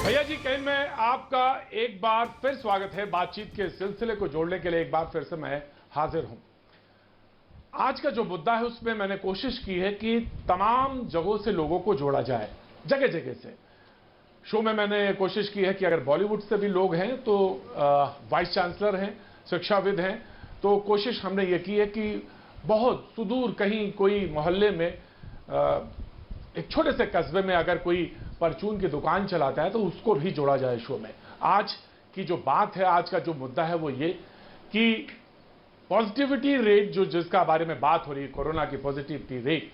भैया जी कहीं में आपका एक बार फिर स्वागत है। बातचीत के सिलसिले को जोड़ने के लिए एक बार फिर से मैं हाजिर हूं। आज का जो मुद्दा है उसमें मैंने कोशिश की है कि तमाम जगहों से लोगों को जोड़ा जाए, जगह जगह से। शो में मैंने कोशिश की है कि अगर बॉलीवुड से भी लोग हैं तो वाइस चांसलर हैं, शिक्षाविद हैं, तो कोशिश हमने ये की है कि बहुत सुदूर कहीं कोई मोहल्ले में एक छोटे से कस्बे में अगर कोई परचून की दुकान चलाता है तो उसको भी जोड़ा जाए शो में। आज की जो बात है, आज का जो मुद्दा है वो ये कि पॉजिटिविटी रेट जो जिसका बारे में बात हो रही है, कोरोना की पॉजिटिविटी रेट,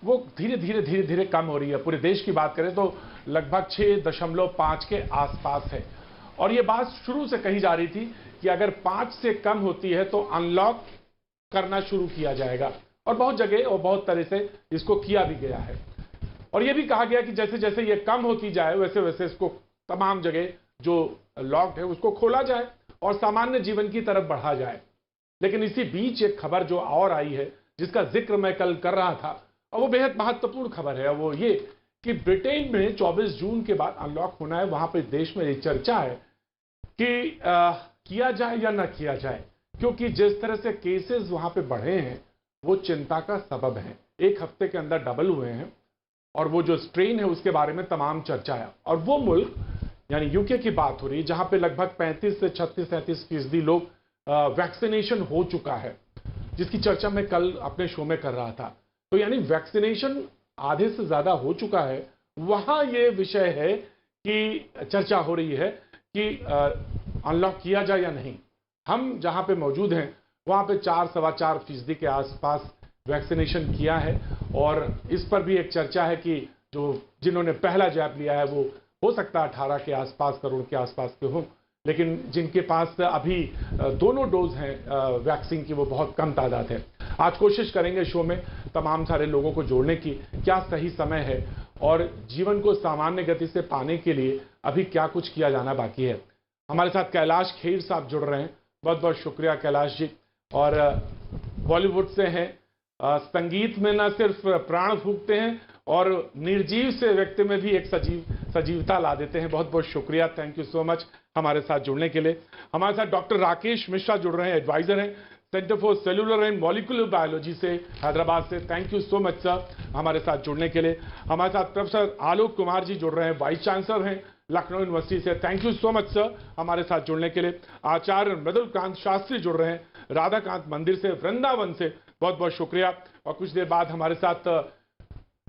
वो धीरे धीरे कम हो रही है। पूरे देश की बात करें तो लगभग 6.5 के आसपास है। और ये बात शुरू से कही जा रही थी कि अगर 5 से कम होती है तो अनलॉक करना शुरू किया जाएगा, और बहुत जगह और बहुत तरह से इसको किया भी गया है। और यह भी कहा गया कि जैसे जैसे ये कम होती जाए वैसे वैसे इसको तमाम जगह जो लॉक्ड है उसको खोला जाए और सामान्य जीवन की तरफ बढ़ा जाए। लेकिन इसी बीच एक खबर जो और आई है, जिसका जिक्र मैं कल कर रहा था, और वो बेहद महत्वपूर्ण खबर है, वो ये कि ब्रिटेन में 24 जून के बाद अनलॉक होना है। वहां पर देश में ये चर्चा है कि किया जाए या ना किया जाए, क्योंकि जिस तरह से केसेस वहां पे बढ़े हैं वो चिंता का सबब है। एक हफ्ते के अंदर डबल हुए हैं, और वो जो स्ट्रेन है उसके बारे में तमाम चर्चा है। और वो मुल्क यानी यूके की बात हो रही है जहां पे लगभग 35 से 36-37% लोग वैक्सीनेशन हो चुका है, जिसकी चर्चा मैं कल अपने शो में कर रहा था। तो यानी वैक्सीनेशन आधे से ज्यादा हो चुका है। वहां ये विषय है कि चर्चा हो रही है कि अनलॉक किया जाए या नहीं। हम जहां पे मौजूद हैं वहां पे 4-4.25% के आसपास वैक्सीनेशन किया है, और इस पर भी एक चर्चा है कि जो जिन्होंने पहला जैब लिया है वो हो सकता है 18 के आसपास, करोड़ के आसपास के हों, लेकिन जिनके पास अभी दोनों डोज हैं वैक्सीन की वो बहुत कम तादाद है। आज कोशिश करेंगे शो में तमाम सारे लोगों को जोड़ने की, क्या सही समय है और जीवन को सामान्य गति से पाने के लिए अभी क्या कुछ किया जाना बाकी है। हमारे साथ कैलाश खेर साहब जुड़ रहे हैं, बहुत बहुत शुक्रिया कैलाश जी। और बॉलीवुड से हैं, संगीत में न सिर्फ प्राण फूंकते हैं और निर्जीव से व्यक्ति में भी एक सजीवता ला देते हैं। बहुत बहुत शुक्रिया, थैंक यू सो मच हमारे साथ जुड़ने के लिए। हमारे साथ डॉक्टर राकेश मिश्रा जुड़ रहे हैं, एडवाइजर हैं centre for cellular and molecular biology से, हैदराबाद से। Thank you so much sir हमारे साथ जुड़ने के लिए। हमारे साथ प्रोफेसर आलोक कुमार जी जुड़ रहे हैं, वाइस चांसलर हैं लखनऊ यूनिवर्सिटी से। Thank you so much sir हमारे साथ जुड़ने के लिए। आचार्य मृदुलकांत शास्त्री जुड़ रहे हैं राधाकांत मंदिर से, वृंदावन से। बहुत बहुत शुक्रिया। और कुछ देर बाद हमारे साथ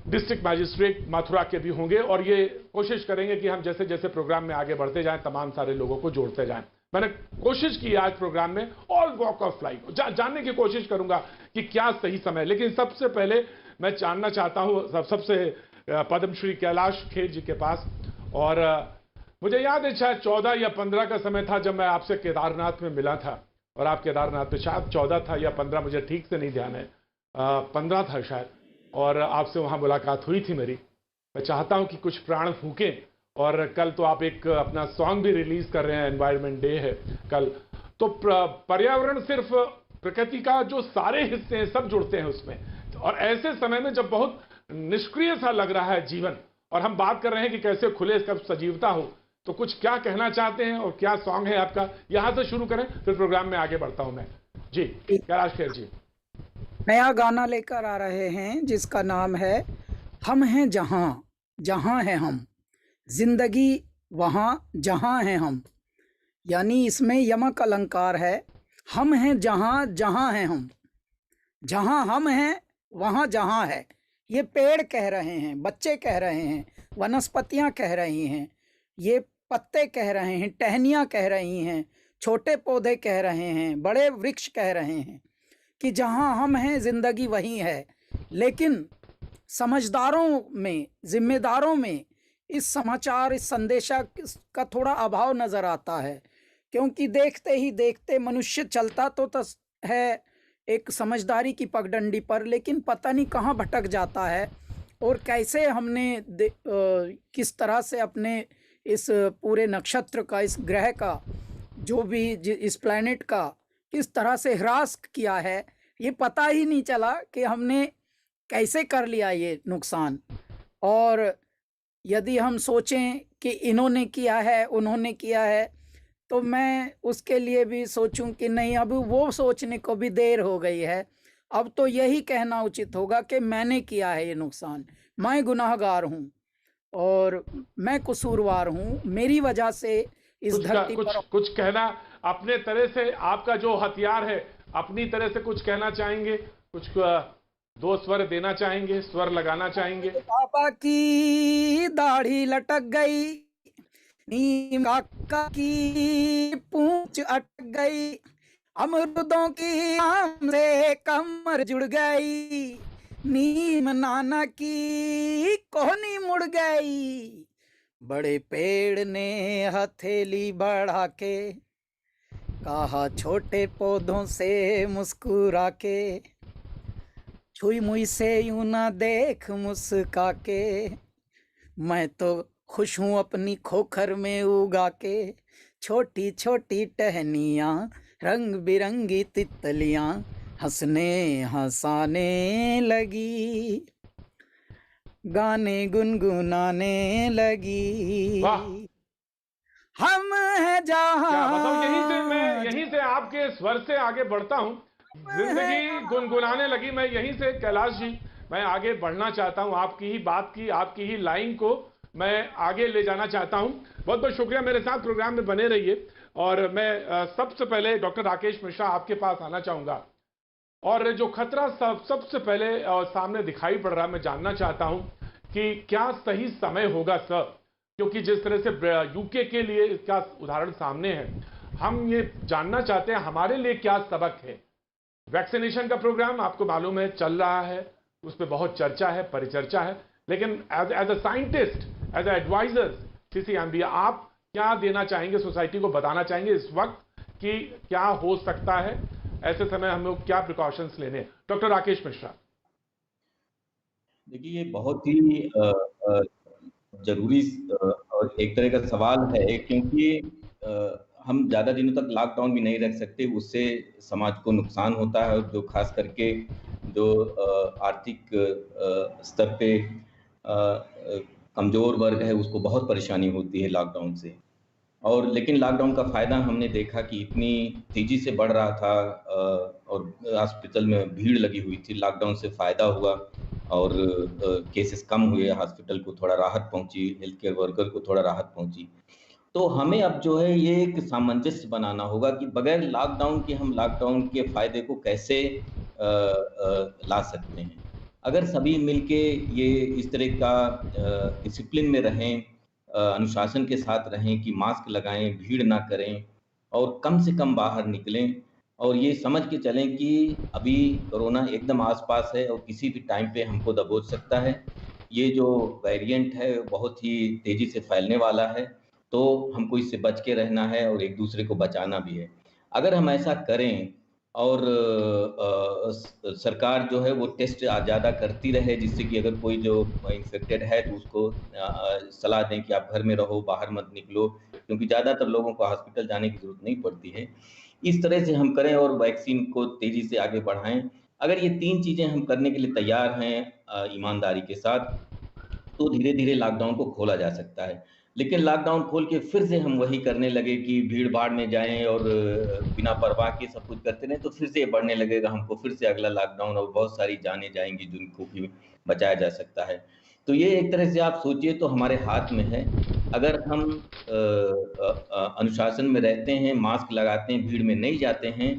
डिस्ट्रिक्ट मैजिस्ट्रेट मथुरा के भी होंगे, और ये कोशिश करेंगे कि हम जैसे जैसे प्रोग्राम में आगे बढ़ते जाएं तमाम सारे लोगों को जोड़ते जाएं। मैंने कोशिश की आज प्रोग्राम में ऑल वॉक ऑफ लाइफ जानने की कोशिश करूंगा कि क्या सही समय है। लेकिन सबसे पहले मैं जानना चाहता हूं सबसे पद्मश्री कैलाश खेर जी के पास। और मुझे याद है शायद 14 या 15 का समय था जब मैं आपसे केदारनाथ में मिला था, और आप केदारनाथ में शायद 14 था या 15, मुझे ठीक से नहीं ध्यान है, 15 था शायद, और आपसे वहां मुलाकात हुई थी मेरी। मैं चाहता हूं कि कुछ प्राण फूकें, और कल तो आप एक अपना सॉन्ग भी रिलीज कर रहे हैं, एनवायरनमेंट डे है कल। तो पर्यावरण सिर्फ प्रकृति का जो सारे हिस्से हैं सब जुड़ते हैं उसमें, और ऐसे समय में जब बहुत निष्क्रिय सा लग रहा है जीवन, और हम बात कर रहे हैं कि कैसे खुले कब सजीवता हो, तो कुछ क्या कहना चाहते हैं और क्या सॉन्ग है आपका, यहां से शुरू करें फिर प्रोग्राम में आगे बढ़ता हूं मैं जी। कैलाश खेर जी नया गाना लेकर आ रहे हैं जिसका नाम है हम हैं जहां जहां हैं हम, जिंदगी वहां जहां हैं हम। यानी इसमें यमक अलंकार है, हम हैं जहां जहां हैं हम, जहां हम हैं वहां जहां है। ये पेड़ कह रहे हैं, बच्चे कह रहे हैं, वनस्पतियां कह रही हैं, ये पत्ते कह रहे हैं, टहनियां कह रही हैं, छोटे पौधे कह रहे हैं, बड़े वृक्ष कह रहे हैं कि जहां हम हैं जिंदगी वहीं है। लेकिन समझदारों में, जिम्मेदारों में इस समाचार, इस संदेशा का थोड़ा अभाव नजर आता है, क्योंकि देखते ही देखते मनुष्य चलता तो है एक समझदारी की पगडंडी पर, लेकिन पता नहीं कहाँ भटक जाता है, और कैसे हमने किस तरह से अपने इस पूरे नक्षत्र का, इस ग्रह का, जो भी इस प्लैनेट का किस तरह से ह्रास किया है, ये पता ही नहीं चला कि हमने कैसे कर लिया ये नुकसान। और यदि हम सोचें कि इन्होंने किया है, उन्होंने किया है, तो मैं उसके लिए भी सोचूं कि नहीं, अब वो सोचने को भी देर हो गई है। अब तो यही कहना उचित होगा कि मैंने किया है ये नुकसान, मैं गुनाहगार हूँ और मैं कसूरवार हूँ, मेरी वजह से इस धरती कुछ पर। कुछ कहना अपने तरह से, आपका जो हथियार है अपनी तरह से कुछ कहना चाहेंगे? कुछ दो स्वर देना चाहेंगे, स्वर लगाना चाहेंगे? पापा की दाढ़ी लटक गई, नीम काका की पूंछ अटक गई, अमरुदों की आम से कमर जुड़ गई, नीम नाना की कोहनी मुड़ गई, बड़े पेड़ ने हथेली बढ़ा के कहा छोटे पौधों से मुस्कुरा के, छुई मुई से यूं ना देख मुस्का के, मैं तो खुश हूँ अपनी खोखर में उगा के, छोटी छोटी टहनियाँ रंग बिरंगी तितलियाँ हंसने हंसाने लगी, गाने गुनगुनाने लगी। वाह, हम हैं क्या बताऊं, जहाँ यहीं से आपके स्वर से आगे बढ़ता हूं। जिंदगी गुनगुनाने लगी। मैं यहीं से, कैलाश जी, मैं आगे बढ़ना चाहता हूं। आपकी ही बात की, आपकी ही लाइन को मैं आगे ले जाना चाहता हूं। बहुत बहुत शुक्रिया, मेरे साथ प्रोग्राम में बने रहिए। और मैं सबसे पहले डॉक्टर राकेश मिश्रा आपके पास आना चाहूंगा। और जो खतरा सबसे पहले सामने दिखाई पड़ रहा है, मैं जानना चाहता हूं कि क्या सही समय होगा सर, क्योंकि जिस तरह से यूके के लिए इसका उदाहरण सामने है, हम ये जानना चाहते हैं हमारे लिए क्या सबक है। वैक्सीनेशन का प्रोग्राम आपको मालूम है चल रहा है, उस पर बहुत चर्चा है, परिचर्चा है, लेकिन as a scientist, as a adviser CCMB, आप क्या देना चाहेंगे, सोसाइटी को बताना चाहेंगे इस वक्त कि क्या हो सकता है, ऐसे समय हम लोग क्या प्रिकॉशंस लेने? डॉक्टर राकेश मिश्रा। देखिए, ये बहुत ही जरूरी और एक तरह का सवाल है, क्योंकि हम ज़्यादा दिनों तक लॉकडाउन भी नहीं रख सकते, उससे समाज को नुकसान होता है, और जो खास करके जो आर्थिक स्तर पे कमज़ोर वर्ग है, उसको बहुत परेशानी होती है लॉकडाउन से। और लेकिन लॉकडाउन का फ़ायदा हमने देखा कि इतनी तेज़ी से बढ़ रहा था, और हॉस्पिटल में भीड़ लगी हुई थी। लॉकडाउन से फ़ायदा हुआ और केसेस कम हुए, हॉस्पिटल को थोड़ा राहत पहुंची, हेल्थ केयर वर्कर को थोड़ा राहत पहुंची। तो हमें अब जो है ये एक सामंजस्य बनाना होगा कि बगैर लॉकडाउन के हम लॉकडाउन के फ़ायदे को कैसे ला सकते हैं। अगर सभी मिलके ये इस तरह का डिसिप्लिन में रहें, अनुशासन के साथ रहें कि मास्क लगाएं, भीड़ ना करें और कम से कम बाहर निकलें, और ये समझ के चलें कि अभी कोरोना एकदम आस-पास है और किसी भी टाइम पे हमको दबोच सकता है। ये जो वेरिएंट है बहुत ही तेज़ी से फैलने वाला है, तो हमको इससे बच के रहना है और एक-दूसरे को बचाना भी है। अगर हम ऐसा करें और सरकार जो है वो टेस्ट ज़्यादा करती रहे, जिससे कि अगर कोई जो इन्फेक्टेड है तो उसको सलाह दें कि आप घर में रहो, बाहर मत निकलो, क्योंकि ज़्यादातर लोगों को हॉस्पिटल जाने की ज़रूरत नहीं पड़ती है। इस तरह से हम करें और वैक्सीन को तेज़ी से आगे बढ़ाएँ। अगर ये 3 चीज़ें हम करने के लिए तैयार हैं ईमानदारी के साथ, तो धीरे-धीरे लॉकडाउन को खोला जा सकता है। लेकिन लॉकडाउन खोल के फिर से हम वही करने लगे कि भीड़-भाड़ में जाएँ और बिना परवाह के सब कुछ करते रहें, तो फिर से ये बढ़ने लगेगा, हमको फिर से अगला लॉकडाउन और बहुत सारी जानें जाएँगी जिनको कि बचाया जा सकता है। तो ये एक तरह से आप सोचिए तो हमारे हाथ में है। अगर हम अनुशासन में रहते हैं, मास्क लगाते हैं, भीड़ में नहीं जाते हैं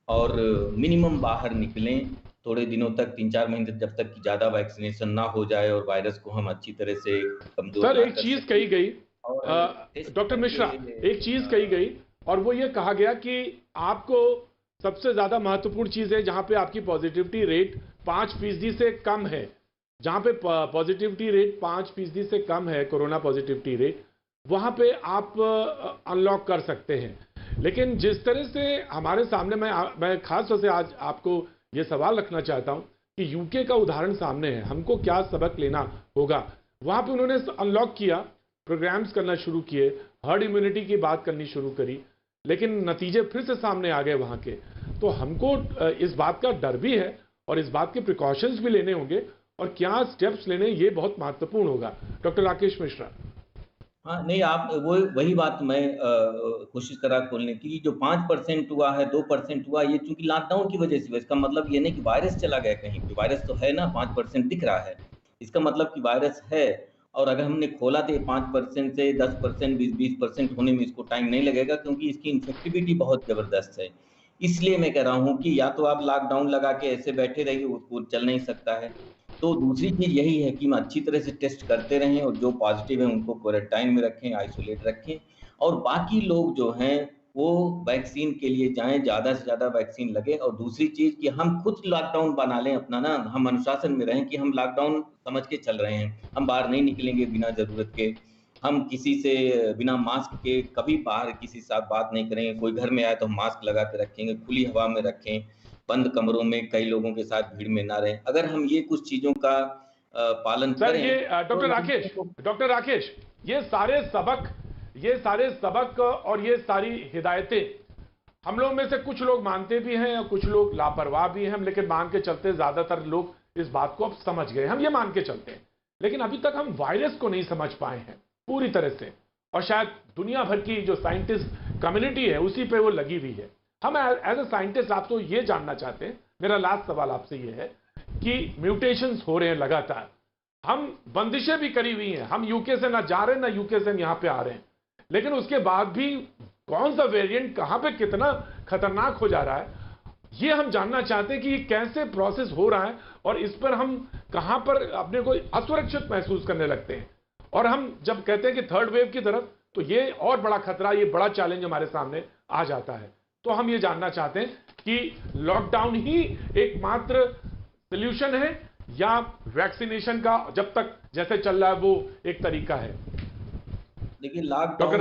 और मिनिमम बाहर निकलें, थोड़े दिनों तक 3-4 महीने जब तक कि ज़्यादा वैक्सीनेशन ना हो जाए और वायरस को हम अच्छी तरह से कमज़ोर सर, ना एक कर चीज सकें। कही गई, और टेस्ट डॉक्टर मिश्रा, करके एक चीज कही गई और वो ये कहा गया कि आपको सबसे ज्यादा महत्वपूर्ण चीज है जहां पे आपकी पॉजिटिविटी रेट 5% से कम है, जहां पे पॉजिटिविटी रेट 5% से कम है, कोरोना पॉजिटिविटी रेट, वहां पे आप अनलॉक कर सकते हैं। लेकिन जिस तरह से हमारे सामने, मैं खास तौर से आज आपको ये सवाल रखना चाहता हूं कि यूके का उदाहरण सामने है, हमको क्या सबक लेना होगा। वहां पे उन्होंने अनलॉक किया, प्रोग्राम्स करना शुरू किए, हर्ड इम्यूनिटी की बात करनी शुरू करी, लेकिन नतीजे फिर से सामने आ गए वहां के। तो हमको इस बात का डर भी है और इस बात के प्रिकॉशंस भी लेने होंगे और क्या स्टेप्स लेने, ये बहुत महत्वपूर्ण होगा। डॉक्टर राकेश मिश्रा। हाँ, नहीं, आप वही बात मैं कोशिश कर रहा खोलने की। जो 5% हुआ है, 2% हुआ, ये चूंकि लॉकडाउन की वजह से हुआ। इसका मतलब ये नहीं कि वायरस चला गया कहीं पे। वायरस तो है ना, 5% दिख रहा है। इसका मतलब कि वायरस है। और अगर हमने खोला तो 5% से 10%, 20% होने में इसको टाइम नहीं लगेगा, क्योंकि इसकी इन्फेक्टिविटी बहुत जबरदस्त है। इसलिए मैं कह रहा हूँ कि या तो आप लॉकडाउन लगा के ऐसे बैठे रहिए, वो चल नहीं सकता है। तो दूसरी चीज़ यही है कि हम अच्छी तरह से टेस्ट करते रहें, और जो पॉजिटिव हैं उनको क्वारंटाइन में रखें, आइसोलेट रखें, और बाकी लोग जो हैं वो वैक्सीन के लिए जाएँ, ज़्यादा से ज़्यादा वैक्सीन लगे। और दूसरी चीज़ कि हम खुद लॉकडाउन बना लें अपना ना, हम अनुशासन में रहें कि हम लॉकडाउन समझ के चल रहे हैं। हम बाहर नहीं निकलेंगे बिना ज़रूरत के, हम किसी से बिना मास्क के कभी बाहर किसी के साथ बात नहीं करेंगे। कोई घर में आए तो हम मास्क लगा के रखेंगे, खुली हवा में रखें, बंद कमरों में कई लोगों के साथ भीड़ में ना रहें। अगर हम ये कुछ चीज़ों का पालन सर करें। ये डॉक्टर राकेश, ये सारे सबक और ये सारी हिदायतें हम लोग में से कुछ लोग मानते भी हैं और कुछ लोग लापरवाह भी हैं, लेकिन मान के चलते ज्यादातर लोग इस बात को अब समझ गए, हम ये मान के चलते हैं। लेकिन अभी तक हम वायरस को नहीं समझ पाए हैं पूरी तरह से, और शायद दुनिया भर की जो साइंटिस्ट कम्युनिटी है उसी पे वो लगी हुई है। हम एज ए साइंटिस्ट आपको ये जानना चाहते हैं, मेरा लास्ट सवाल आपसे ये है कि म्यूटेशंस हो रहे हैं लगातार, हम बंदिशें भी करी हुई हैं, हम यूके से ना जा रहे हैं ना यूके से यहाँ पे आ रहे हैं, लेकिन उसके बाद भी कौन सा वेरिएंट कहां पे कितना खतरनाक हो जा रहा है, ये हम जानना चाहते हैं कि ये कैसे प्रोसेस हो रहा है, और इस पर हम कहां पर अपने को असुरक्षित महसूस करने लगते हैं। और हम जब कहते हैं कि थर्ड वेव की तरफ, तो ये और बड़ा खतरा, ये बड़ा चैलेंज हमारे सामने आ जाता है। तो हम ये जानना चाहते हैं कि लॉकडाउन ही एकमात्र सॉल्यूशन है या वैक्सीनेशन का जब तक जैसे चल रहा है वो एक तरीका है। देखिए, लॉकडाउन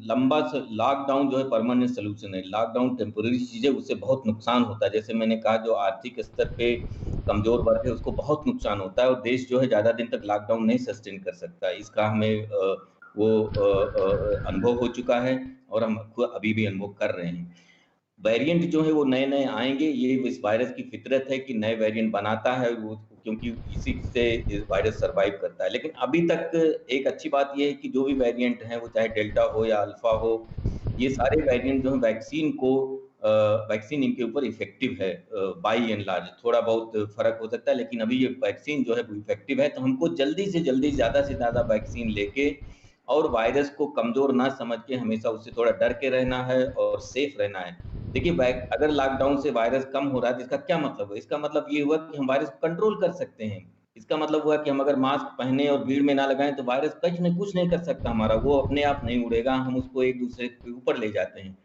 लंबा लॉकडाउन जो है परमानेंट सोल्यूशन है। लॉकडाउन टेम्पोररी चीज है, उससे बहुत नुकसान होता है। जैसे मैंने कहा, जो आर्थिक स्तर पे कमजोर वर्ग है उसको बहुत नुकसान होता है, और देश जो है ज्यादा दिन तक लॉकडाउन नहीं सस्टेन कर सकता। इसका हमें अनुभव हो चुका है, और हम अभी भी अनुभव कर रहे हैं। वेरिएंट जो है वो नए नए आएंगे, ये इस वायरस की फितरत है कि नए वेरिएंट बनाता है वो, क्योंकि इसी से वायरस सरवाइव करता है। लेकिन अभी तक एक अच्छी बात ये है कि जो भी वेरिएंट है, वो चाहे डेल्टा हो या अल्फा हो, ये सारे वेरिएंट जो है वैक्सीन इनके ऊपर इफेक्टिव है। बाई एंड लार्ज थोड़ा बहुत फर्क हो सकता है, लेकिन अभी ये वैक्सीन जो है वो इफेक्टिव है। तो हमको जल्दी से जल्दी ज्यादा से ज्यादा वैक्सीन लेके और वायरस को कमजोर ना समझ के हमेशा उससे थोड़ा डर के रहना है और सेफ रहना है। देखिए, अगर लॉकडाउन से वायरस कम हो रहा है तो इसका क्या मतलब है? इसका मतलब ये हुआ कि हम वायरस को कंट्रोल कर सकते हैं। इसका मतलब हुआ कि हम अगर मास्क पहने और भीड़ में ना लगाएं तो वायरस कुछ नहीं कर सकता हमारा, वो अपने आप नहीं उड़ेगा, हम उसको एक दूसरे के ऊपर ले जाते हैं।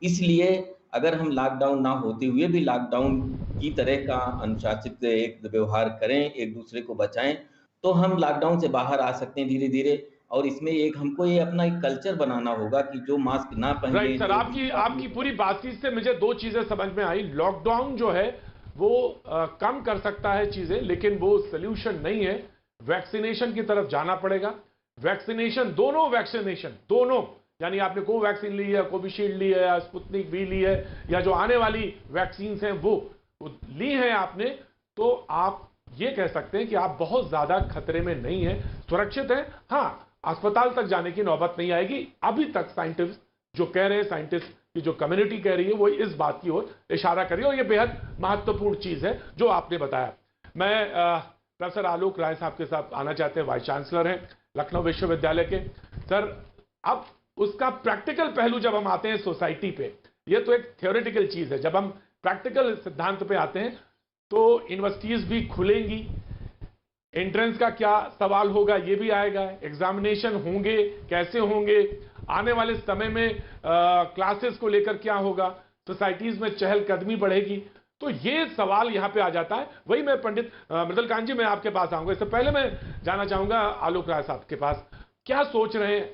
इसलिए अगर हम लॉकडाउन ना होते हुए भी लॉकडाउन की तरह का अनुशासित एक व्यवहार करें, एक दूसरे को बचाएं, तो हम लॉकडाउन से बाहर आ सकते हैं धीरे धीरे। और इसमें हमको ये अपना एक कल्चर बनाना होगा कि जो मास्क ना पहने। राइट सर, आपकी पूरी बातचीत से मुझे दो चीजें समझ में आई। लॉकडाउन जो है वो कम कर सकता है चीजें, लेकिन वो सोल्यूशन नहीं है। वैक्सीनेशन की तरफ जाना पड़ेगा। वैक्सीनेशन दोनों, यानी आपने कोवैक्सीन ली है, कोविशील्ड ली है, या स्पुतनिक वी ली है, या जो आने वाली वैक्सीन हैं वो ली है आपने, तो आप ये कह सकते हैं कि आप बहुत ज्यादा खतरे में नहीं है, सुरक्षित है। हाँ, अस्पताल तक जाने की नौबत नहीं आएगी। अभी तक साइंटिस्ट जो कह रहे हैं, साइंटिस्ट की जो कम्युनिटी कह रही है, वो इस बात की ओर इशारा कर रही है, और ये बेहद महत्वपूर्ण चीज है जो आपने बताया। मैं प्रोफेसर आलोक राय साहब के साथ आना चाहते हैं, वाइस चांसलर हैं लखनऊ विश्वविद्यालय के। सर, अब उसका प्रैक्टिकल पहलू जब हम आते हैं सोसाइटी पे, ये तो एक थ्योरेटिकल चीज है, जब हम प्रैक्टिकल सिद्धांत पे आते हैं तो यूनिवर्सिटीज भी खुलेंगी, एंट्रेंस का क्या सवाल होगा ये भी आएगा, एग्जामिनेशन होंगे, कैसे होंगे, आने वाले समय में क्लासेस को लेकर क्या होगा, सोसाइटीज में चहलकदमी बढ़ेगी। तो ये सवाल यहां पे आ जाता है। वही मैं पंडित मृदुलकांत जी, मैं आपके पास आऊंगा। इससे पहले मैं जाना चाहूंगा आलोक राय साहब के पास, क्या सोच रहे हैं,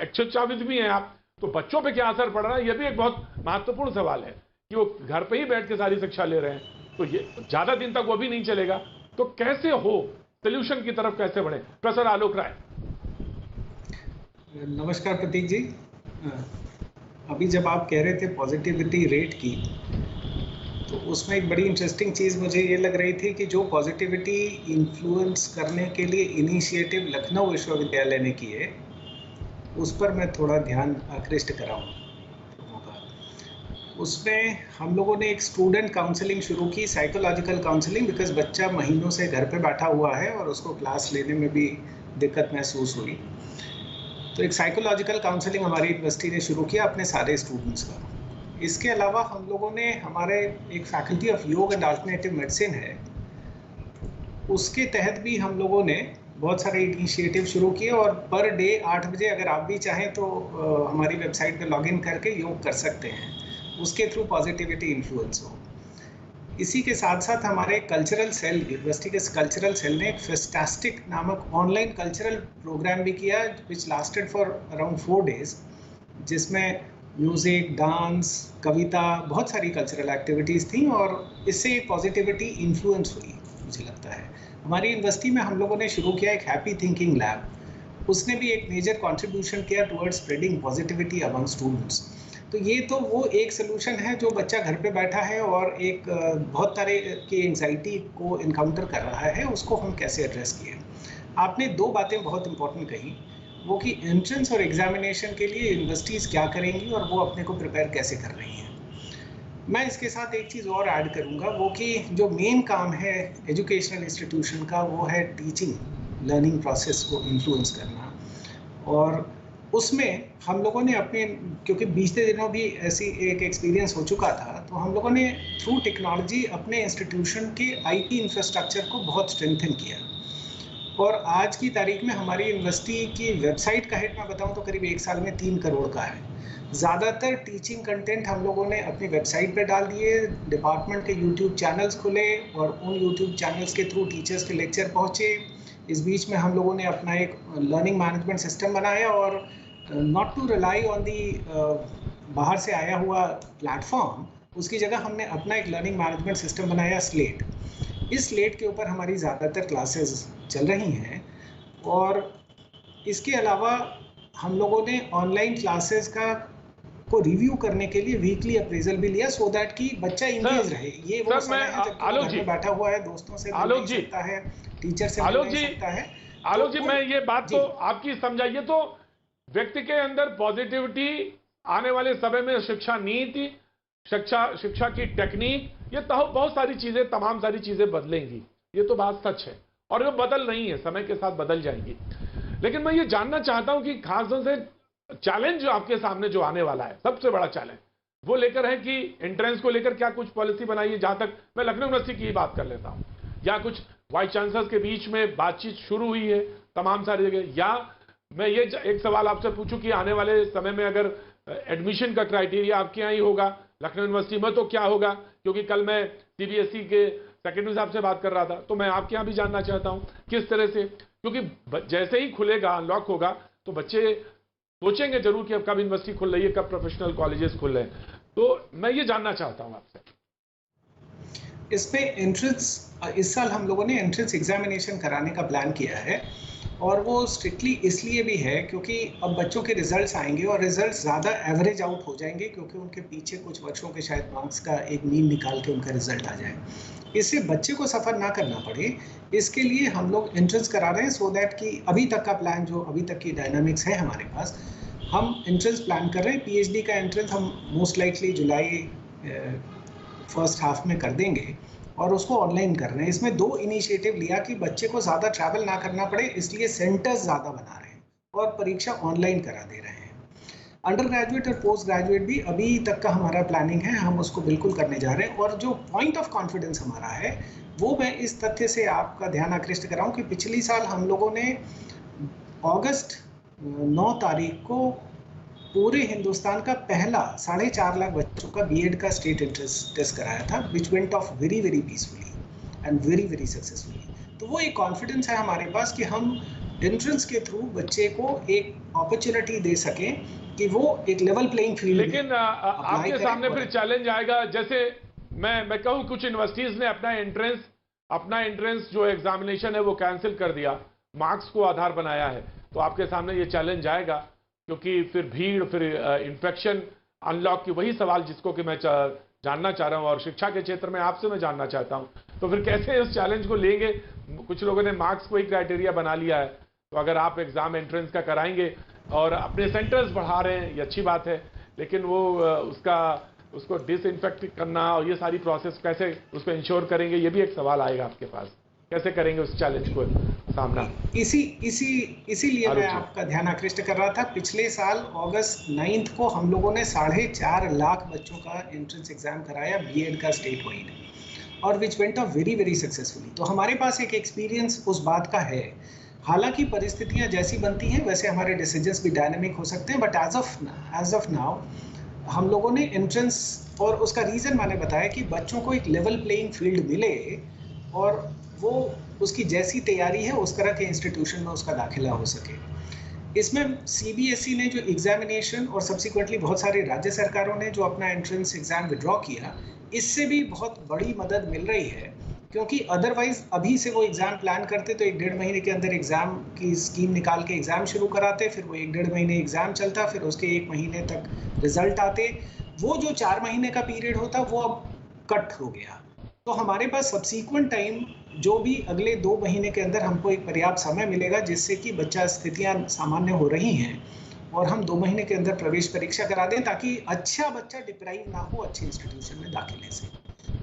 एज शिक्षाविद भी हैं आप, तो बच्चों पे क्या असर पड़ रहा है, यह भी एक बहुत महत्वपूर्ण सवाल है कि वो घर पे ही बैठ के सारी शिक्षा ले रहे हैं, तो ये ज्यादा दिन तक वो भी नहीं चलेगा। तो कैसे हो, सोल्यूशन की तरफ कैसे बढ़े? प्रोफेसर आलोक राय। नमस्कार प्रतीक जी। अभी जब आप कह रहे थे पॉजिटिविटी रेट की, तो उसमें एक बड़ी इंटरेस्टिंग चीज़ मुझे ये लग रही थी कि जो पॉजिटिविटी इन्फ्लुएंस करने के लिए इनिशिएटिव लखनऊ विश्वविद्यालय ने किए, उस पर मैं थोड़ा ध्यान आकृष्ट कराऊँ लोगों का। उसमें हम लोगों ने एक स्टूडेंट काउंसलिंग शुरू की, साइकोलॉजिकल काउंसलिंग, बिकॉज बच्चा महीनों से घर पे बैठा हुआ है और उसको क्लास लेने में भी दिक्कत महसूस हुई। तो एक साइकोलॉजिकल काउंसलिंग हमारी यूनिवर्सिटी ने शुरू किया अपने सारे स्टूडेंट्स का। इसके अलावा हम लोगों ने, हमारे एक फैकल्टी ऑफ योग एंड अल्टरनेटिव मेडिसिन है, उसके तहत भी हम लोगों ने बहुत सारे इनिशिएटिव शुरू किए और पर डे 8 बजे अगर आप भी चाहें तो हमारी वेबसाइट पे लॉगिन करके योग कर सकते हैं, उसके थ्रू पॉजिटिविटी इन्फ्लुएंस हो। इसी के साथ साथ हमारे कल्चरल सेल, यूनिवर्सिटी के कल्चरल सेल ने एक फेस्टास्टिक नामक ऑनलाइन कल्चरल प्रोग्राम भी किया विच लास्टेड फॉर अराउंड 4 days, जिसमें म्यूज़िक, डांस, कविता, बहुत सारी कल्चरल एक्टिविटीज़ थी और इससे पॉजिटिविटी इन्फ्लुएंस हुई। मुझे लगता है हमारी यूनिवर्सिटी में हम लोगों ने शुरू किया एक हैप्पी थिंकिंग लैब, उसने भी एक मेजर कंट्रीब्यूशन किया towards spreading positivity among students. तो ये तो वो एक सोल्यूशन है जो बच्चा घर पे बैठा है और एक बहुत तरह की एंजाइटी को इनकाउंटर कर रहा है, उसको हम कैसे एड्रेस किए। आपने 2 बातें बहुत इंपॉर्टेंट कही, वो कि एंट्रेंस और एग्जामिनेशन के लिए यूनिवर्सिटीज़ क्या करेंगी और वो अपने को प्रिपेयर कैसे कर रही हैं। मैं इसके साथ एक चीज़ और ऐड करूँगा, वो कि जो मेन काम है एजुकेशनल इंस्टीट्यूशन का वो है टीचिंग लर्निंग प्रोसेस को इन्फ्लुएंस करना। और उसमें हम लोगों ने अपने, क्योंकि बीते दिनों भी ऐसी एक एक्सपीरियंस हो चुका था, तो हम लोगों ने थ्रू टेक्नोलॉजी अपने इंस्टीट्यूशन के आईटी इंफ्रास्ट्रक्चर को बहुत स्ट्रेंथन किया। और आज की तारीख में हमारी यूनिवर्सिटी की वेबसाइट का हिट मैं बताऊं तो करीब 1 साल में 3 करोड़ का है। ज़्यादातर टीचिंग कंटेंट हम लोगों ने अपनी वेबसाइट पे डाल दिए, डिपार्टमेंट के यूट्यूब चैनल्स खुले और उन यूट्यूब चैनल्स के थ्रू टीचर्स के लेक्चर पहुँचे। इस बीच में हम लोगों ने अपना एक लर्निंग मैनेजमेंट सिस्टम बनाया और not to rely on the बाहर से आया हुआ प्लेटफॉर्म, उसकी जगह हमने अपना एक लर्निंग मैनेजमेंट सिस्टम बनाया, स्लेट। इस स्लेट के ऊपर हमारी ज़्यादातर क्लासेस चल रही हैं। और इसके अलावा हम लोगों ने ऑनलाइन क्लासेस को रिव्यू करने के लिए वीकली अप्रेजल भी लिया, सो दैट कि बच्चा इंगेज रहे। ये वो समय है जब वो घर में बैठा हुआ है, दोस्तों से मिल नहीं सकता है, टीचर से मिल नहीं सकता है। आलोक जी, मैं ये बात तो आपकी समझाइए, तो व्यक्ति के अंदर पॉजिटिविटी आने वाले समय में शिक्षा नीति, शिक्षा की टेक्निक, ये तो बहुत सारी चीजें, तमाम सारी चीजें बदलेंगी, ये तो बात सच है और ये बदल रही है, समय के साथ बदल जाएंगी। लेकिन मैं ये जानना चाहता हूं कि खासतौर से चैलेंज जो आपके सामने जो आने वाला है, सबसे बड़ा चैलेंज वो लेकर है कि एंट्रेंस को लेकर क्या कुछ पॉलिसी बनाई है। जहां तक मैं लखनऊ यूनिवर्सिटी की बात कर लेता हूं, या कुछ वाइस चांसलर्स के बीच में बातचीत शुरू हुई है तमाम सारी जगह, या मैं ये एक सवाल आपसे पूछूं कि आने वाले समय में अगर एडमिशन का क्राइटेरिया आपके यहाँ ही होगा, लखनऊ यूनिवर्सिटी में तो क्या होगा, क्योंकि कल मैं सीबीएसई के सेक्रेटरी साहब से बात कर रहा था, तो मैं आपके यहाँ भी जानना चाहता हूँ किस तरह से, क्योंकि जैसे ही खुलेगा, अनलॉक होगा, तो बच्चे सोचेंगे जरूर कि अब कब यूनिवर्सिटी खुल रही है, कब प्रोफेशनल कॉलेजेस खुल रहे हैं। तो मैं ये जानना चाहता हूँ आपसे। इसमें एंट्रेंस, इस साल हम लोगों ने एंट्रेंस एग्जामिनेशन कराने का प्लान किया है और वो स्ट्रिक्टली इसलिए भी है क्योंकि अब बच्चों के रिजल्ट्स आएंगे और रिजल्ट्स ज़्यादा एवरेज आउट हो जाएंगे, क्योंकि उनके पीछे कुछ वर्षों के शायद मार्क्स का एक मीन निकाल के उनका रिजल्ट आ जाए। इससे बच्चे को सफ़र ना करना पड़े, इसके लिए हम लोग एंट्रेंस करा रहे हैं, सो दैट कि अभी तक का प्लान, जो अभी तक की डायनामिक्स है हमारे पास, हम एंट्रेंस प्लान कर रहे हैं। पीएचडी का एंट्रेंस हम मोस्ट लाइकली जुलाई फर्स्ट हाफ में कर देंगे और उसको ऑनलाइन कर रहे हैं। इसमें 2 इनिशिएटिव लिया कि बच्चे को ज़्यादा ट्रैवल ना करना पड़े, इसलिए सेंटर्स ज़्यादा बना रहे हैं और परीक्षा ऑनलाइन करा दे रहे हैं। अंडर ग्रेजुएट और पोस्ट ग्रेजुएट भी अभी तक का हमारा प्लानिंग है, हम उसको बिल्कुल करने जा रहे हैं। और जो पॉइंट ऑफ कॉन्फिडेंस हमारा है वो मैं इस तथ्य से आपका ध्यान आकृष्ट कराऊं कि पिछली साल हम लोगों ने अगस्त 9 तारीख को पूरे हिंदुस्तान का पहला 4.5 लाख बच्चों का बीएड का स्टेट एंट्रेंस टेस्ट कराया था, which went of very very peacefully and very very successfully. तो वो एक कॉन्फिडेंस है हमारे पास कि हम एंट्रेंस के थ्रू बच्चे को एक अपॉर्चुनिटी दे सकें कि वो एक लेवल प्लेइंग फील्ड। लेकिन आपके सामने फिर चैलेंज आएगा, जैसे मैं कहूँ कुछ यूनिवर्सिटीज ने अपना एंट्रेंस जो एग्जामिनेशन है वो कैंसिल कर दिया, मार्क्स को आधार बनाया है, तो आपके सामने ये चैलेंज आएगा, क्योंकि फिर भीड़, फिर इन्फेक्शन, अनलॉक की वही सवाल जिसको कि मैं जानना चाह रहा हूं, और शिक्षा के क्षेत्र में आपसे मैं जानना चाहता हूं, तो फिर कैसे इस चैलेंज को लेंगे? कुछ लोगों ने मार्क्स को ही क्राइटेरिया बना लिया है, तो अगर आप एग्जाम एंट्रेंस का कराएंगे और अपने सेंटर्स बढ़ा रहे हैं, ये अच्छी बात है, लेकिन वो उसको डिसइंफेक्ट करना और ये सारी प्रोसेस कैसे उसको इंश्योर करेंगे, ये भी एक सवाल आएगा आपके पास। कैसे करेंगे उस चैलेंज को सामना? इसीलिए मैं आपका ध्यान आकृष्ट कर रहा था। पिछले साल अगस्त 9 को हम लोगों ने 4.5 लाख बच्चों का एंट्रेंस एग्जाम कराया बीएड का स्टेट वाइड, और which went of very very successfully. तो हमारे पास एक एक्सपीरियंस उस बात का है। हालांकि परिस्थितियां जैसी बनती हैं वैसे हमारे डिसीजंस भी डायनेमिक हो सकते हैं, बट एज ऑफ नाउ हम लोगों ने एंट्रेंस, और उसका रीज़न मैंने बताया कि बच्चों को एक लेवल प्लेइंग फील्ड मिले और वो उसकी जैसी तैयारी है उस तरह के इंस्टीट्यूशन में उसका दाखिला हो सके। इसमें सीबीएसई ने जो एग्जामिनेशन और सब्सिक्वेंटली बहुत सारे राज्य सरकारों ने जो अपना एंट्रेंस एग्जाम विड्रॉ किया, इससे भी बहुत बड़ी मदद मिल रही है, क्योंकि अदरवाइज अभी से वो एग्ज़ाम प्लान करते तो 1-1.5 महीने के अंदर एग्ज़ाम की स्कीम निकाल के एग्ज़ाम शुरू कराते, फिर वो 1-1.5 महीने एग्ज़ाम चलता, फिर उसके 1 महीने तक रिजल्ट आते। वो जो 4 महीने का पीरियड होता वो अब कट हो गया। तो हमारे पास सब्सीक्वेंट टाइम जो भी अगले 2 महीने के अंदर हमको एक पर्याप्त समय मिलेगा, जिससे कि बच्चा स्थितियाँ सामान्य हो रही हैं और हम 2 महीने के अंदर प्रवेश परीक्षा करा दें, ताकि अच्छा बच्चा डिप्राइव ना हो अच्छे इंस्टीट्यूशन में दाखिले से।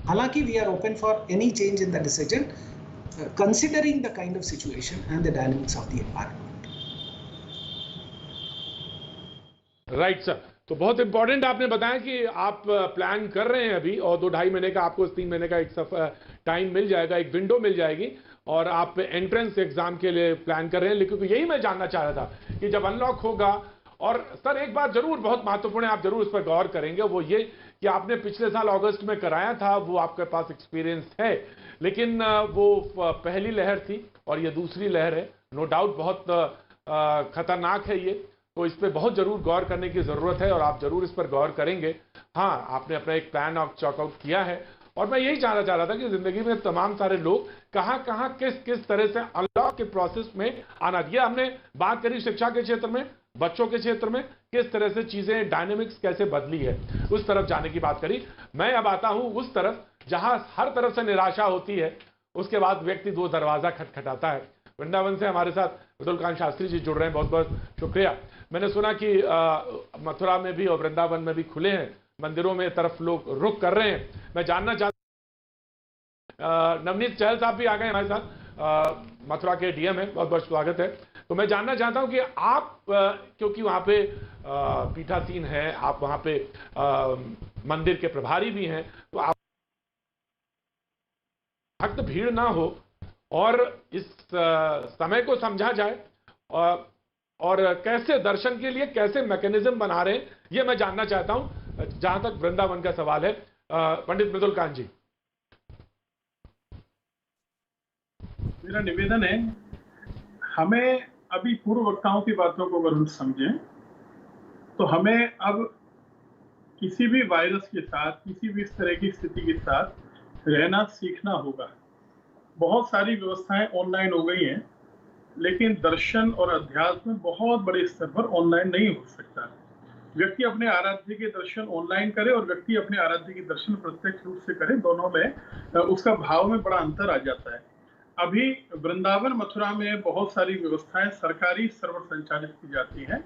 हालांकि we are open for any change in the decision, considering the kind of situation and the dynamics of the environment. Right sir, तो बहुत इंपॉर्टेंट आपने बताया कि आप प्लान कर रहे हैं अभी, और 2-2.5 महीने का आपको 3 महीने का एक टाइम मिल जाएगा, एक विंडो मिल जाएगी, और आप एंट्रेंस एग्जाम के लिए प्लान कर रहे हैं। लेकिन यही मैं जानना चाह रहा था कि जब अनलॉक होगा, और सर एक बात जरूर बहुत महत्वपूर्ण है, आप जरूर उस पर गौर करेंगे, वो ये कि आपने पिछले साल अगस्त में कराया था, वो आपके पास एक्सपीरियंस है, लेकिन वो पहली लहर थी और ये दूसरी लहर है, नो डाउट बहुत खतरनाक है ये, तो इस पर बहुत जरूर गौर करने की जरूरत है, और आप जरूर इस पर गौर करेंगे। हाँ, आपने अपना एक प्लान ऑफ चॉकआउट किया है, और मैं यही जानना चाह रहा था कि जिंदगी में तमाम सारे लोग कहाँ कहाँ किस तरह से अनलॉक के प्रोसेस में आना दिया। हमने बात करी शिक्षा के क्षेत्र में, बच्चों के क्षेत्र में किस तरह से चीजें डायनेमिक्स कैसे बदली है, उस तरफ जाने की बात करी। मैं अब आता हूं उस तरफ जहां हर तरफ से निराशा होती है, उसके बाद व्यक्ति 2 दरवाजा खटखटाता है। वृंदावन से हमारे साथ मृदुलकांत शास्त्री जी जुड़ रहे हैं, बहुत बहुत शुक्रिया। मैंने सुना कि मथुरा में भी और वृंदावन में भी खुले हैं, मंदिरों में तरफ लोग रुख कर रहे हैं। मैं जानना चाहता, नवनीत चहल साहब भी आ गए हमारे साथ, मथुरा के डीएम है, बहुत बहुत स्वागत है। तो मैं जानना चाहता हूं कि आप, क्योंकि वहां पे पीठासीन है, आप वहां पे मंदिर के प्रभारी भी हैं, तो आप भक्त भीड़ ना हो और इस समय को समझा जाए, और कैसे दर्शन के लिए कैसे मैकेनिज्म बना रहे हैं, ये मैं जानना चाहता हूं, जहां तक वृंदावन का सवाल है। पंडित मृदुलकांत जी, मेरा निवेदन है, हमें अभी पूर्व वक्ताओं की बातों को अगर हम समझें तो हमें अब किसी भी वायरस के साथ, किसी भी इस तरह की स्थिति के साथ रहना सीखना होगा। बहुत सारी व्यवस्थाएं ऑनलाइन हो गई हैं, लेकिन दर्शन और अध्यात्म बहुत बड़े स्तर पर ऑनलाइन नहीं हो सकता। व्यक्ति अपने आराध्य के दर्शन ऑनलाइन करे और व्यक्ति अपने आराध्य के दर्शन प्रत्यक्ष रूप से करे, दोनों में उसका भाव में बड़ा अंतर आ जाता है। अभी वृंदावन मथुरा में बहुत सारी व्यवस्थाएं सरकारी स्तर पर संचालित की जाती हैं।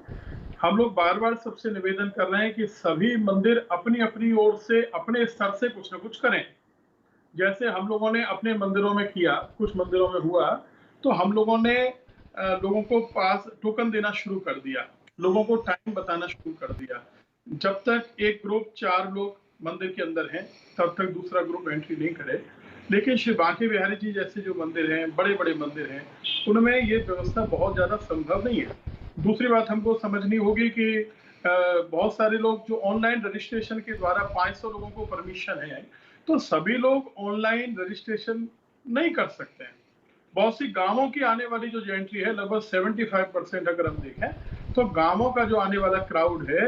हम लोग बार बार सबसे निवेदन कर रहे हैं कि सभी मंदिर अपनी अपनी ओर से अपने स्तर से कुछ न कुछ करें। जैसे हम लोगों ने अपने मंदिरों में किया, कुछ मंदिरों में हुआ, तो हम लोगों ने लोगों को पास टोकन देना शुरू कर दिया, लोगों को टाइम बताना शुरू कर दिया। जब तक एक ग्रुप 4 लोग मंदिर के अंदर हैं, तब तक दूसरा ग्रुप एंट्री नहीं करे। लेकिन श्री बांके बिहारी जी जैसे जो मंदिर हैं, बड़े बड़े मंदिर हैं, उनमें ये व्यवस्था बहुत ज्यादा संभव नहीं है। दूसरी बात हमको समझनी होगी कि बहुत सारे लोग जो ऑनलाइन रजिस्ट्रेशन के द्वारा 500 लोगों को परमिशन है, तो सभी लोग ऑनलाइन रजिस्ट्रेशन नहीं कर सकते हैं। बहुत सी गांवों की आने वाली जो एंट्री है, लगभग 75% अगर हम देखें, तो गांवों का जो आने वाला क्राउड है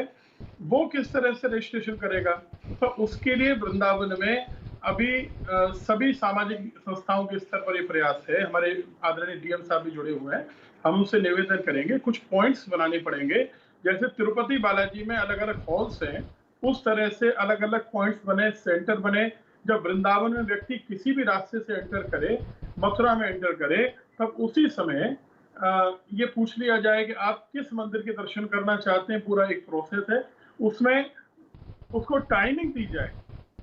वो किस तरह से रजिस्ट्रेशन करेगा। तो उसके लिए वृंदावन में अभी सभी सामाजिक संस्थाओं के स्तर पर ये प्रयास है। हमारे आदरणीय डीएम साहब भी जुड़े हुए हैं, हम उनसे निवेदन करेंगे, कुछ पॉइंट्स बनाने पड़ेंगे। जैसे तिरुपति बालाजी में अलग अलग हॉल्स हैं, उस तरह से अलग अलग पॉइंट्स बने, सेंटर बने। जब वृंदावन में व्यक्ति किसी भी रास्ते से एंटर करे, मथुरा में एंटर करे, तब उसी समय ये पूछ लिया जाए कि आप किस मंदिर के दर्शन करना चाहते हैं। पूरा एक प्रोसेस है, उसमें उसको टाइमिंग दी जाए,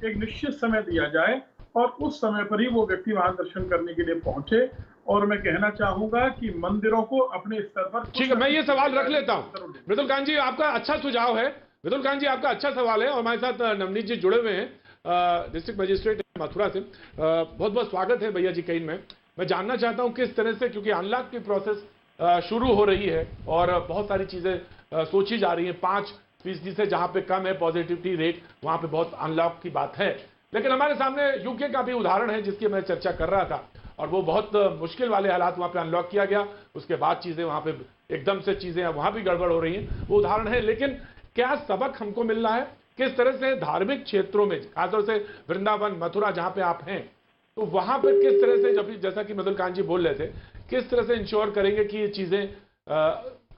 एक निश्चित समय दिया जाए और उस समय पर ही वो व्यक्ति वहां दर्शन करने के लिए पहुंचे। और मैं कहना चाहूंगा कि मंदिरों को अपने स्तर पर, ठीक है, मैं ये सवाल रख लेता हूं। मृदुल कांत जी, आपका अच्छा सुझाव है। मृदुल कांत जी, आपका अच्छा सवाल है और हमारे साथ नवनीत जी जुड़े हुए हैं, डिस्ट्रिक्ट मजिस्ट्रेट मथुरा से। बहुत बहुत स्वागत है भैया जी कई में। मैं जानना चाहता हूं किस तरह से, क्योंकि अनलॉक की प्रोसेस शुरू हो रही है और बहुत सारी चीजें सोची जा रही हैं। 5% से जहां पे कम है पॉजिटिविटी रेट, वहां पे बहुत अनलॉक की बात है। लेकिन हमारे सामने यूके का भी उदाहरण है जिसकी मैं चर्चा कर रहा था, और वो बहुत मुश्किल वाले हालात वहां पे अनलॉक किया गया, उसके बाद चीजें वहां पे एकदम से चीजें वहां भी गड़बड़ हो रही हैं, वो उदाहरण है। लेकिन क्या सबक हमको मिल रहा है, किस तरह से धार्मिक क्षेत्रों में, खासतौर से वृंदावन मथुरा जहां पे आप हैं, तो वहां पर किस तरह से, जब जैसा कि मृदुल कांत जी बोल रहे थे, किस तरह से इंश्योर करेंगे कि ये चीजें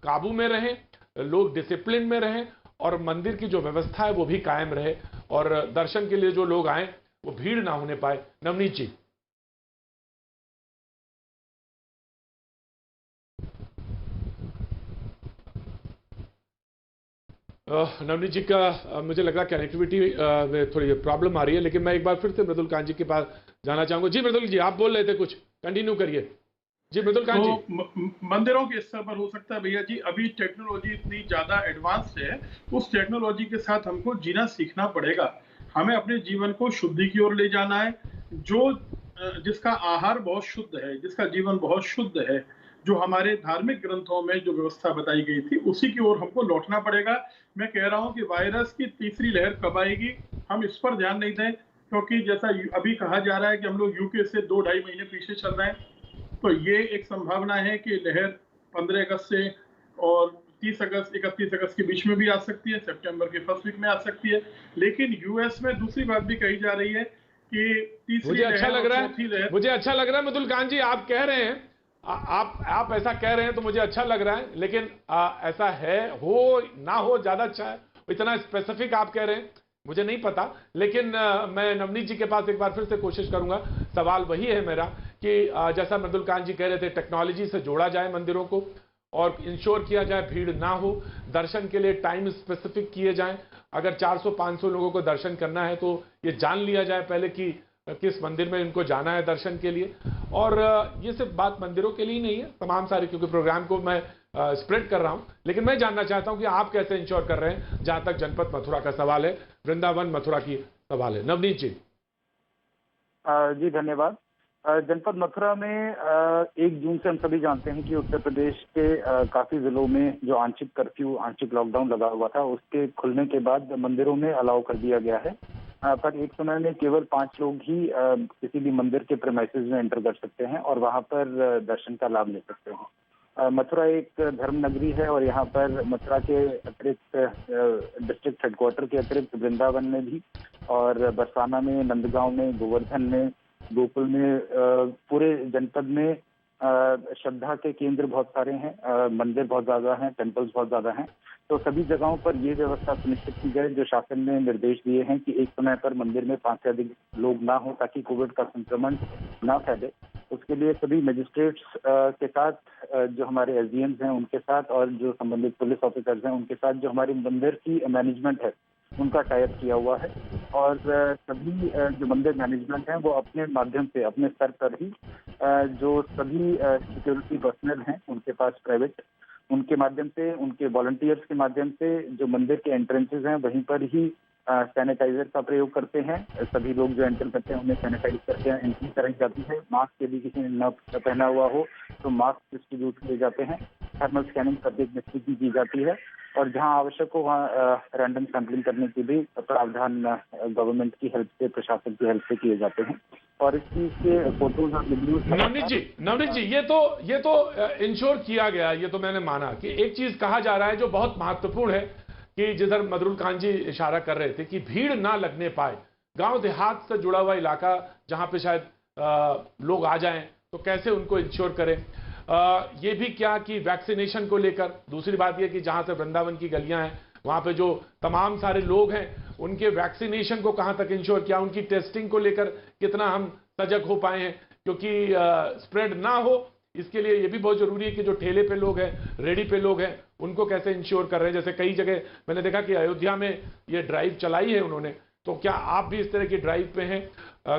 काबू में रहें, लोग डिसिप्लिन में रहें और मंदिर की जो व्यवस्था है वो भी कायम रहे और दर्शन के लिए जो लोग आए वो भीड़ ना होने पाए। नवनीत जी। नवनीत जी का मुझे लग रहा है कनेक्टिविटी में थोड़ी प्रॉब्लम आ रही है, लेकिन मैं एक बार फिर से मृदुल कांत जी के पास जाना चाहूंगा। जी मृदुल जी, आप बोल रहे थे कुछ, कंटिन्यू करिए। जी मृदुल कांत जी। मंदिरों के स्तर पर हो सकता है भैया जी, अभी टेक्नोलॉजी इतनी ज्यादा एडवांस्ड है, उस टेक्नोलॉजी के साथ हमको जीना सीखना पड़ेगा। हमें अपने जीवन को शुद्धि की ओर ले जाना है। जिसका आहार बहुत शुद्ध है, जिसका जीवन बहुत शुद्ध है, जो हमारे धार्मिक ग्रंथों में जो व्यवस्था बताई गई थी, उसी की ओर हमको लौटना पड़ेगा। मैं कह रहा हूं कि वायरस की तीसरी लहर कब आएगी, हम इस पर ध्यान नहीं दें, क्योंकि जैसा अभी कहा जा रहा है कि हम लोग यूके से 2-2.5 महीने पीछे चल रहे हैं, तो ये एक संभावना है कि लहर 15 अगस्त से और 30 अगस्त 31 अगस्त के बीच में भी आ सकती है, सितंबर के फर्स्ट वीक में आ सकती है। लेकिन यूएस में दूसरी बात भी कही जा रही है कि तीसरी मुझे अच्छा लग रहा है, मुझे अच्छा लग रहा है मृदुल कांत जी, आप कह रहे हैं, आप ऐसा कह रहे हैं तो मुझे अच्छा लग रहा है। लेकिन ऐसा है, हो ना हो ज्यादा अच्छा है। इतना स्पेसिफिक आप कह रहे हैं, मुझे नहीं पता। लेकिन मैं नवनीत जी के पास एक बार फिर से कोशिश करूंगा। सवाल वही है मेरा कि जैसा मृदुल कांत जी कह रहे थे, टेक्नोलॉजी से जोड़ा जाए मंदिरों को और इंश्योर किया जाए भीड़ ना हो, दर्शन के लिए टाइम स्पेसिफिक किए जाएं। अगर 400-500 लोगों को दर्शन करना है तो ये जान लिया जाए पहले कि किस मंदिर में इनको जाना है दर्शन के लिए। और ये सिर्फ बात मंदिरों के लिए नहीं है, तमाम सारे, क्योंकि प्रोग्राम को मैं स्प्रेड कर रहा हूं। लेकिन मैं जानना चाहता हूं कि आप कैसे इंश्योर कर रहे हैं, जहां तक जनपद मथुरा का सवाल है, वृंदावन मथुरा की सवाल है। नवनीत जी। जी धन्यवाद। जनपद मथुरा में 1 जून से हम सभी जानते हैं कि उत्तर प्रदेश के काफी जिलों में जो आंशिक कर्फ्यू, आंशिक लॉकडाउन लगा हुआ था, उसके खुलने के बाद मंदिरों में अलाउ कर दिया गया है। पर एक समय में केवल 5 लोग ही किसी भी मंदिर के प्रेमाइसेस में एंटर कर सकते हैं और वहां पर दर्शन का लाभ ले सकते हैं। मथुरा एक धर्म नगरी है और यहाँ पर मथुरा के अतिरिक्त डिस्ट्रिक्ट हेडक्वार्टर के अतिरिक्त वृंदावन में भी और बरसाना में, नंदगांव में, गोवर्धन में, गोकुल में, पूरे जनपद में श्रद्धा के केंद्र बहुत सारे हैं, मंदिर बहुत ज्यादा हैं, टेम्पल्स बहुत ज्यादा हैं। तो सभी जगहों पर ये व्यवस्था सुनिश्चित की जाए जो शासन ने निर्देश दिए हैं कि एक समय पर मंदिर में 5 से अधिक लोग ना हो ताकि कोविड का संक्रमण ना फैले। उसके लिए सभी मजिस्ट्रेट्स के साथ, जो हमारे एसडीएम्स हैं उनके साथ और जो संबंधित पुलिस ऑफिसर्स हैं उनके साथ, जो हमारी मंदिर की मैनेजमेंट है उनका टाइप किया हुआ है। और सभी जो मंदिर मैनेजमेंट हैं वो अपने माध्यम से, अपने स्तर पर ही जो सभी सिक्योरिटी पर्सनल हैं उनके पास प्राइवेट, उनके माध्यम से, उनके वॉलंटियर्स के माध्यम से जो मंदिर के एंट्रेंसेस हैं वहीं पर ही सैनिटाइजर का प्रयोग करते हैं। सभी लोग जो एंटर करते हैं उन्हें सैनिटाइज करते हैं, एंट्री कराई जाती है। मास्क यदि किसी ने न पहना हुआ हो तो मास्क डिस्ट्रीब्यूट किए जाते हैं। थर्मल स्कैनिंग प्रत्येक व्यक्ति की की जाती है और जहां आवश्यक हो वहां रैंडम सैंपलिंग करने के भी प्रावधान गवर्नमेंट की हेल्प से, प्रशासन की हेल्प से किए जाते हैं। और इस चीज के फोटोज और वीडियोज। नवनीत जी, ये तो इंश्योर किया गया, ये तो मैंने माना कि एक चीज कहा जा रहा है जो बहुत महत्वपूर्ण है कि जिधर मृदुल कांत जी इशारा कर रहे थे कि भीड़ ना लगने पाए। गांव देहात से जुड़ा हुआ इलाका जहां पे शायद लोग आ जाएं तो कैसे उनको इंश्योर करें। ये भी क्या कि वैक्सीनेशन को लेकर, दूसरी बात यह कि जहां से वृंदावन की गलियां हैं वहां पे जो तमाम सारे लोग हैं उनके वैक्सीनेशन को कहां तक इंश्योर किया, उनकी टेस्टिंग को लेकर कितना हम सजग हो पाए हैं, क्योंकि स्प्रेड ना हो इसके लिए ये भी बहुत जरूरी है कि जो ठेले पे लोग हैं, रेडी पे लोग हैं, उनको कैसे इंश्योर कर रहे हैं। जैसे कई जगह मैंने देखा कि अयोध्या में ये ड्राइव चलाई है उन्होंने, तो क्या आप भी इस तरह की ड्राइव पे हैं,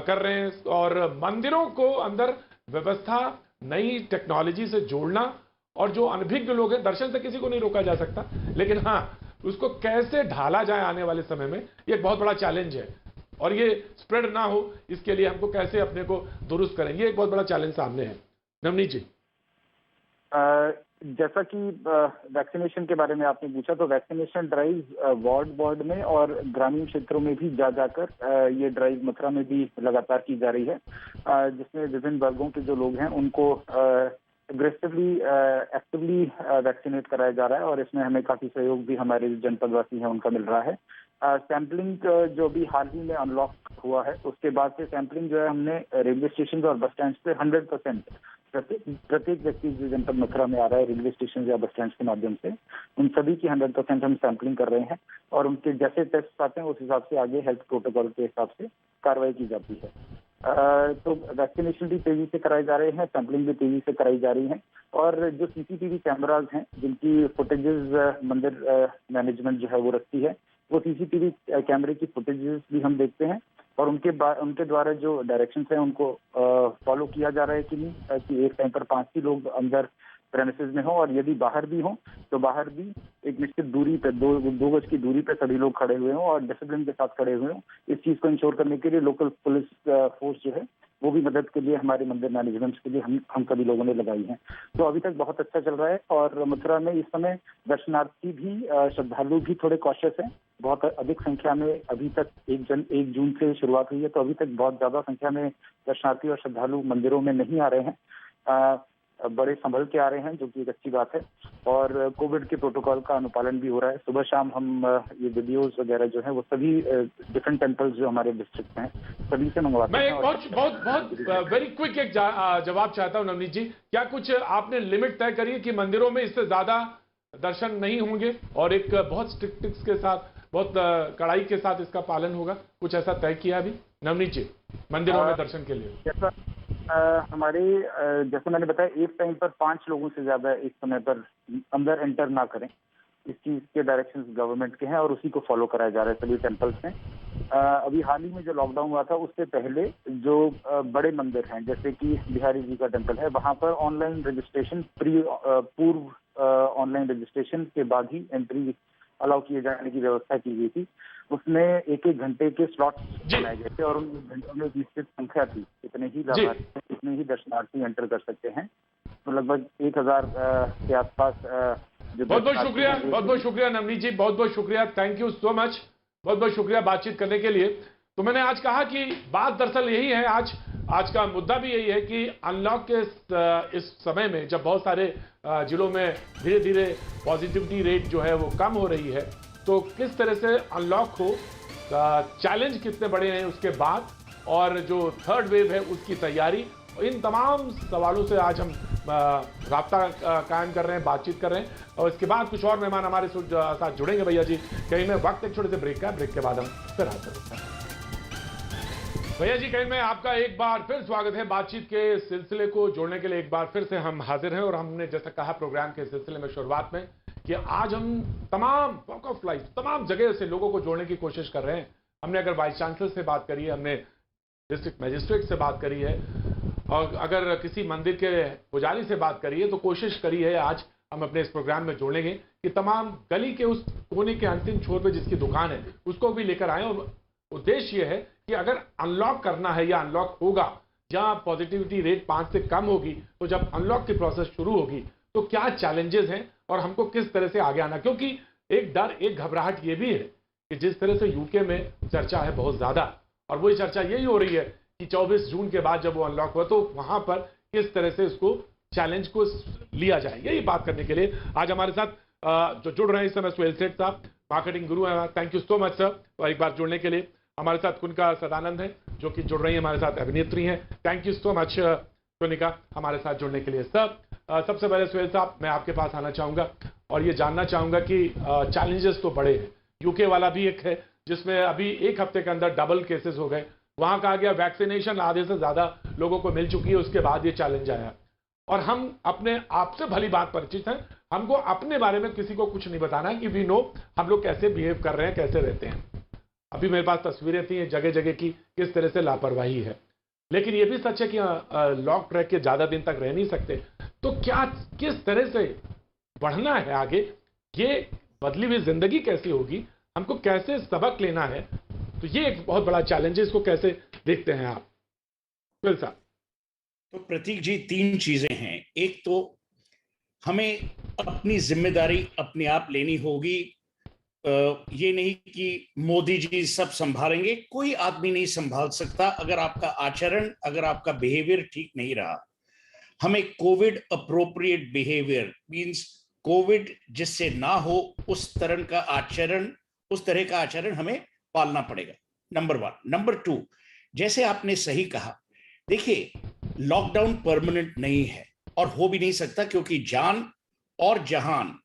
कर रहे हैं? और मंदिरों को अंदर व्यवस्था नई टेक्नोलॉजी से जोड़ना, और जो अनभिज्ञ लोग हैं, दर्शन से किसी को नहीं रोका जा सकता, लेकिन हाँ उसको कैसे ढाला जाए आने वाले समय में, ये एक बहुत बड़ा चैलेंज है। और ये स्प्रेड ना हो इसके लिए हमको कैसे अपने को दुरुस्त करें, ये एक बहुत बड़ा चैलेंज सामने है। नवनीत जी, जैसा कि वैक्सीनेशन के बारे में आपने पूछा, तो वैक्सीनेशन ड्राइव वार्ड में और ग्रामीण क्षेत्रों में भी जाकर ये ड्राइव मथुरा में भी लगातार की जा रही है, जिसमें विभिन्न वर्गों के जो लोग हैं उनको एग्रेसिवली एक्टिवली वैक्सीनेट कराया जा रहा है, और इसमें हमें काफी सहयोग भी हमारे जो जनपदवासी हैं उनका मिल रहा है। सैम्पलिंग जो भी हाल ही में अनलॉक हुआ है, उसके बाद से सैम्पलिंग जो है हमने रेलवे स्टेशन और बस स्टैंड पे 100% प्रत्येक व्यक्ति जो जनपद मथुरा में आ रहा है रेलवे स्टेशन या बस स्टैंड के माध्यम से, उन सभी की 100% हम सैम्पलिंग कर रहे हैं, और उनके जैसे टेस्ट आते हैं उस हिसाब से आगे हेल्थ प्रोटोकॉल के हिसाब से कार्रवाई की जाती है। तो वैक्सीनेशन भी तेजी से कराए जा रहे हैं, सैम्पलिंग भी तेजी से कराई जा रही है, और जो सीसीटीवी कैमराज हैं जिनकी फुटेजेस मंदिर मैनेजमेंट जो है वो रखती है, वो सीसीटीवी कैमरे की फुटेजेस भी हम देखते हैं, और उनके द्वारा जो डायरेक्शंस हैं उनको फॉलो किया जा रहा है कि नहीं, कि एक टाइम पर 5 ही लोग अंदर प्रेमिसेस में हो, और यदि बाहर भी हो तो बाहर भी एक निश्चित दूरी पे, 2 गज की दूरी पे सभी लोग खड़े हुए हों और डिसिप्लिन के साथ खड़े हुए हों। इस चीज को इंश्योर करने के लिए लोकल पुलिस फोर्स जो है वो भी मदद के लिए हमारे मंदिर मैनेजमेंट के लिए हम सभी लोगों ने लगाई है। तो अभी तक बहुत अच्छा चल रहा है, और मथुरा में इस समय दर्शनार्थी भी श्रद्धालु भी थोड़े कॉशियस हैं। बहुत अधिक संख्या में अभी तक 1 जून से शुरुआत हुई है, तो अभी तक बहुत ज्यादा संख्या में दर्शनार्थी और श्रद्धालु मंदिरों में नहीं आ रहे हैं, बड़े संभल के आ रहे हैं, जो कि एक अच्छी बात है। और कोविड के प्रोटोकॉल का अनुपालन भी हो रहा है। सुबह शाम हम ये वीडियोस वगैरह जो है वो सभी डिफरेंट टेम्पल्स जो हमारे डिस्ट्रिक्ट में सभी से मंगवाते हैं। मैं एक बहुत वेरी क्विक एक जवाब चाहता हूं नवनीत जी, क्या कुछ आपने लिमिट तय करी है कि मंदिरों में इससे ज्यादा दर्शन नहीं होंगे, और एक बहुत स्ट्रिक्ट के साथ, बहुत कड़ाई के साथ इसका पालन होगा? कुछ ऐसा तय किया अभी नवनीत जी मंदिरों में दर्शन के लिए? जैसा हमारे जैसे मैंने बताया, एक टाइम पर 5 लोगों से ज्यादा एक समय पर अंदर एंटर ना करें, इस चीज के डायरेक्शंस गवर्नमेंट के हैं, और उसी को फॉलो कराया जा रहा है सभी टेम्पल्स में। अभी हाल ही में जो लॉकडाउन हुआ था उससे पहले जो बड़े मंदिर हैं, जैसे कि बिहारी जी का टेम्पल है, वहां पर ऑनलाइन रजिस्ट्रेशन पूर्व ऑनलाइन रजिस्ट्रेशन के बाद ही एंट्री अलाउ किए जाने की व्यवस्था की गई थी। उसमें 1-1 घंटे के स्लॉट्स बनाए गए थे, और उन घंटों में निश्चित संख्या थी, इतने ही लाभार्थी, इतने ही दर्शनार्थी एंटर कर सकते हैं। तो लगभग 1000 के आसपास बहुत बहुत शुक्रिया नवनीत जी, बहुत बहुत शुक्रिया, थैंक यू सो मच, बहुत बहुत शुक्रिया बातचीत करने के लिए। तो मैंने आज कहा कि बात दरअसल यही है, आज का मुद्दा भी यही है कि अनलॉक के इस समय में जब बहुत सारे जिलों में धीरे धीरे पॉजिटिविटी रेट जो है वो कम हो रही है, तो किस तरह से अनलॉक हो, चैलेंज कितने बड़े हैं उसके बाद, और जो थर्ड वेव है उसकी तैयारी, इन तमाम सवालों से आज हम राब्ता कायम कर रहे हैं, बातचीत कर रहे हैं। और इसके बाद कुछ और मेहमान हमारे साथ जुड़ेंगे भैया जी। कहीं में वक्त एक छोटे से ब्रेक का, ब्रेक के बाद हम फिर हाजिर होते हैं। भैया जी कहीं में आपका एक बार फिर स्वागत है। बातचीत के सिलसिले को जोड़ने के लिए एक बार फिर से हम हाजिर हैं, और हमने जैसा कहा प्रोग्राम के सिलसिले में शुरुआत में कि आज हम तमाम वॉक ऑफ लाइफ, तमाम जगह से लोगों को जोड़ने की कोशिश कर रहे हैं। हमने अगर वाइस चांसलर से बात करी है, हमने डिस्ट्रिक्ट मजिस्ट्रेट से बात करी है, और अगर किसी मंदिर के पुजारी से बात करी है, तो कोशिश करी है आज हम अपने इस प्रोग्राम में जोड़ेंगे कि तमाम गली के उस कोने के अंतिम छोर पे जिसकी दुकान है उसको भी लेकर आए। और उद्देश्य यह है कि अगर अनलॉक करना है या अनलॉक होगा, जहां पॉजिटिविटी रेट 5 से कम होगी, तो जब अनलॉक की प्रोसेस शुरू होगी तो क्या चैलेंजेस हैं और हमको किस तरह से आगे आना। क्योंकि एक डर, एक घबराहट ये भी है कि जिस तरह से यूके में चर्चा है बहुत ज्यादा, और वही चर्चा यही हो रही है कि 24 जून के बाद जब वो अनलॉक हुआ तो वहां पर किस तरह से इसको चैलेंज को लिया जाए। यही बात करने के लिए आज हमारे साथ जो जुड़ रहे हैं इस समय सुहेल सेठ साहब, मार्केटिंग गुरु हैं। Thank you so much sir, और एक बार जुड़ने के लिए। हमारे साथ कुनिका सदानंद है जो कि जुड़ रही है, हमारे साथ अभिनेत्री हैं। Thank you so much Kunika हमारे साथ जुड़ने के लिए। सर सबसे पहले सुहेल साहब मैं आपके पास आना चाहूंगा। और ये जानना चाहूंगा कि चैलेंजेस तो बड़े हैं। यूके वाला भी एक है जिसमें अभी एक हफ्ते के अंदर डबल केसेस हो गए। वहां कहा गया वैक्सीनेशन आधे से ज्यादा लोगों को मिल चुकी है, उसके बाद ये चैलेंज आया। और हम अपने आप से भली बात परिचित हैं, हमको अपने बारे में किसी को कुछ नहीं बताना है कि वी नो हम लोग कैसे बिहेव कर रहे हैं, कैसे रहते हैं। अभी मेरे पास तस्वीरें थी जगह जगह की, किस तरह से लापरवाही है। लेकिन ये भी सच है कि लॉक ट्रैक के ज्यादा दिन तक रह नहीं सकते। तो क्या किस तरह से बढ़ना है आगे, ये बदली हुई जिंदगी कैसी होगी, हमको कैसे सबक लेना है, तो ये एक बहुत बड़ा चैलेंज है। इसको कैसे देखते हैं आप सुहेल साहब? तो प्रतीक जी, 3 चीजें हैं। एक तो हमें अपनी जिम्मेदारी अपने आप लेनी होगी। ये नहीं कि मोदी जी सब संभालेंगे, कोई आदमी नहीं संभाल सकता अगर आपका आचरण, अगर आपका बिहेवियर ठीक नहीं रहा। हमें Covid appropriate behaviour means Covid जिससे ना हो उस तरह का आचरण हमें पालना पड़ेगा, नंबर 1। नंबर 2, जैसे आपने सही कहा, देखिए लॉकडाउन परमानेंट नहीं है और हो भी नहीं सकता, क्योंकि जान और जहान,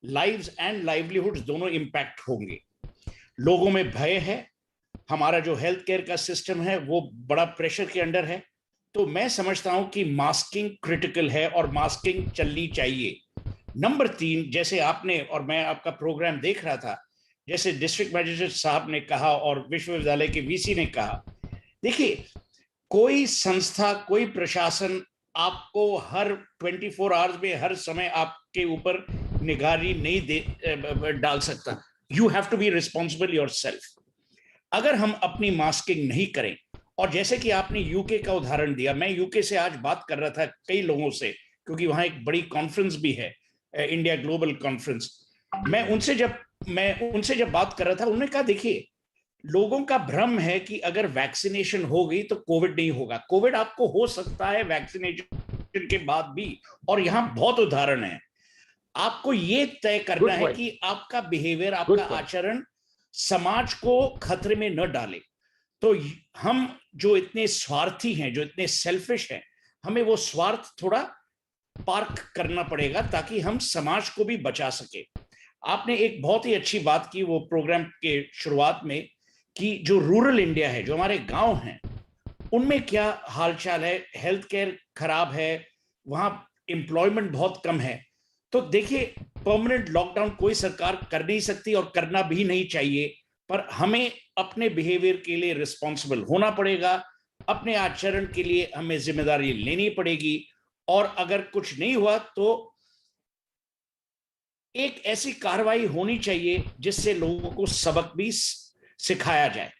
लाइव्स एंड लाइवलीहुड्स दोनों इंपैक्ट होंगे। लोगों में भय है, हमारा जो हेल्थ केयर का सिस्टम है वो बड़ा प्रेशर के अंडर है। तो मैं समझता हूं कि मास्किंग क्रिटिकल है और मास्किंग चलनी चाहिए। नंबर 3, जैसे आपने और मैं आपका प्रोग्राम देख रहा था, जैसे डिस्ट्रिक्ट मजिस्ट्रेट साहब ने कहा और विश्वविद्यालय के वीसी ने कहा, देखिए कोई संस्था, कोई प्रशासन आपको हर 24 आवर्स में हर समय आपके ऊपर निगरानी नहीं डाल सकता। You have to be responsible yourself. अगर हम अपनी मास्किंग नहीं करें, और जैसे कि आपने यूके का उदाहरण दिया, मैं यूके से आज बात कर रहा था कई लोगों से, क्योंकि वहां एक बड़ी कॉन्फ्रेंस भी है, इंडिया ग्लोबल कॉन्फ्रेंस। मैं उनसे जब बात कर रहा था, उन्होंने कहा देखिए लोगों का भ्रम है कि अगर वैक्सीनेशन हो गई तो कोविड नहीं होगा। कोविड आपको हो सकता है वैक्सीनेशन के बाद भी, और यहां बहुत उदाहरण है। आपको ये तय करना है कि आपका बिहेवियर, आपका आचरण समाज को खतरे में न डाले। तो हम जो इतने स्वार्थी हैं, जो इतने सेल्फिश हैं, हमें वो स्वार्थ थोड़ा पार्क करना पड़ेगा ताकि हम समाज को भी बचा सके। आपने एक बहुत ही अच्छी बात की वो प्रोग्राम के शुरुआत में, कि जो रूरल इंडिया है, जो हमारे गांव हैं, उनमें क्या हालचाल है। हेल्थ केयर खराब है, वहां एम्प्लॉयमेंट बहुत कम है। तो देखिए परमानेंट लॉकडाउन कोई सरकार कर नहीं सकती और करना भी नहीं चाहिए, पर हमें अपने बिहेवियर के लिए रिस्पॉन्सिबल होना पड़ेगा, अपने आचरण के लिए हमें जिम्मेदारी लेनी पड़ेगी। और अगर कुछ नहीं हुआ तो एक ऐसी कार्रवाई होनी चाहिए जिससे लोगों को सबक भी सिखाया जाए,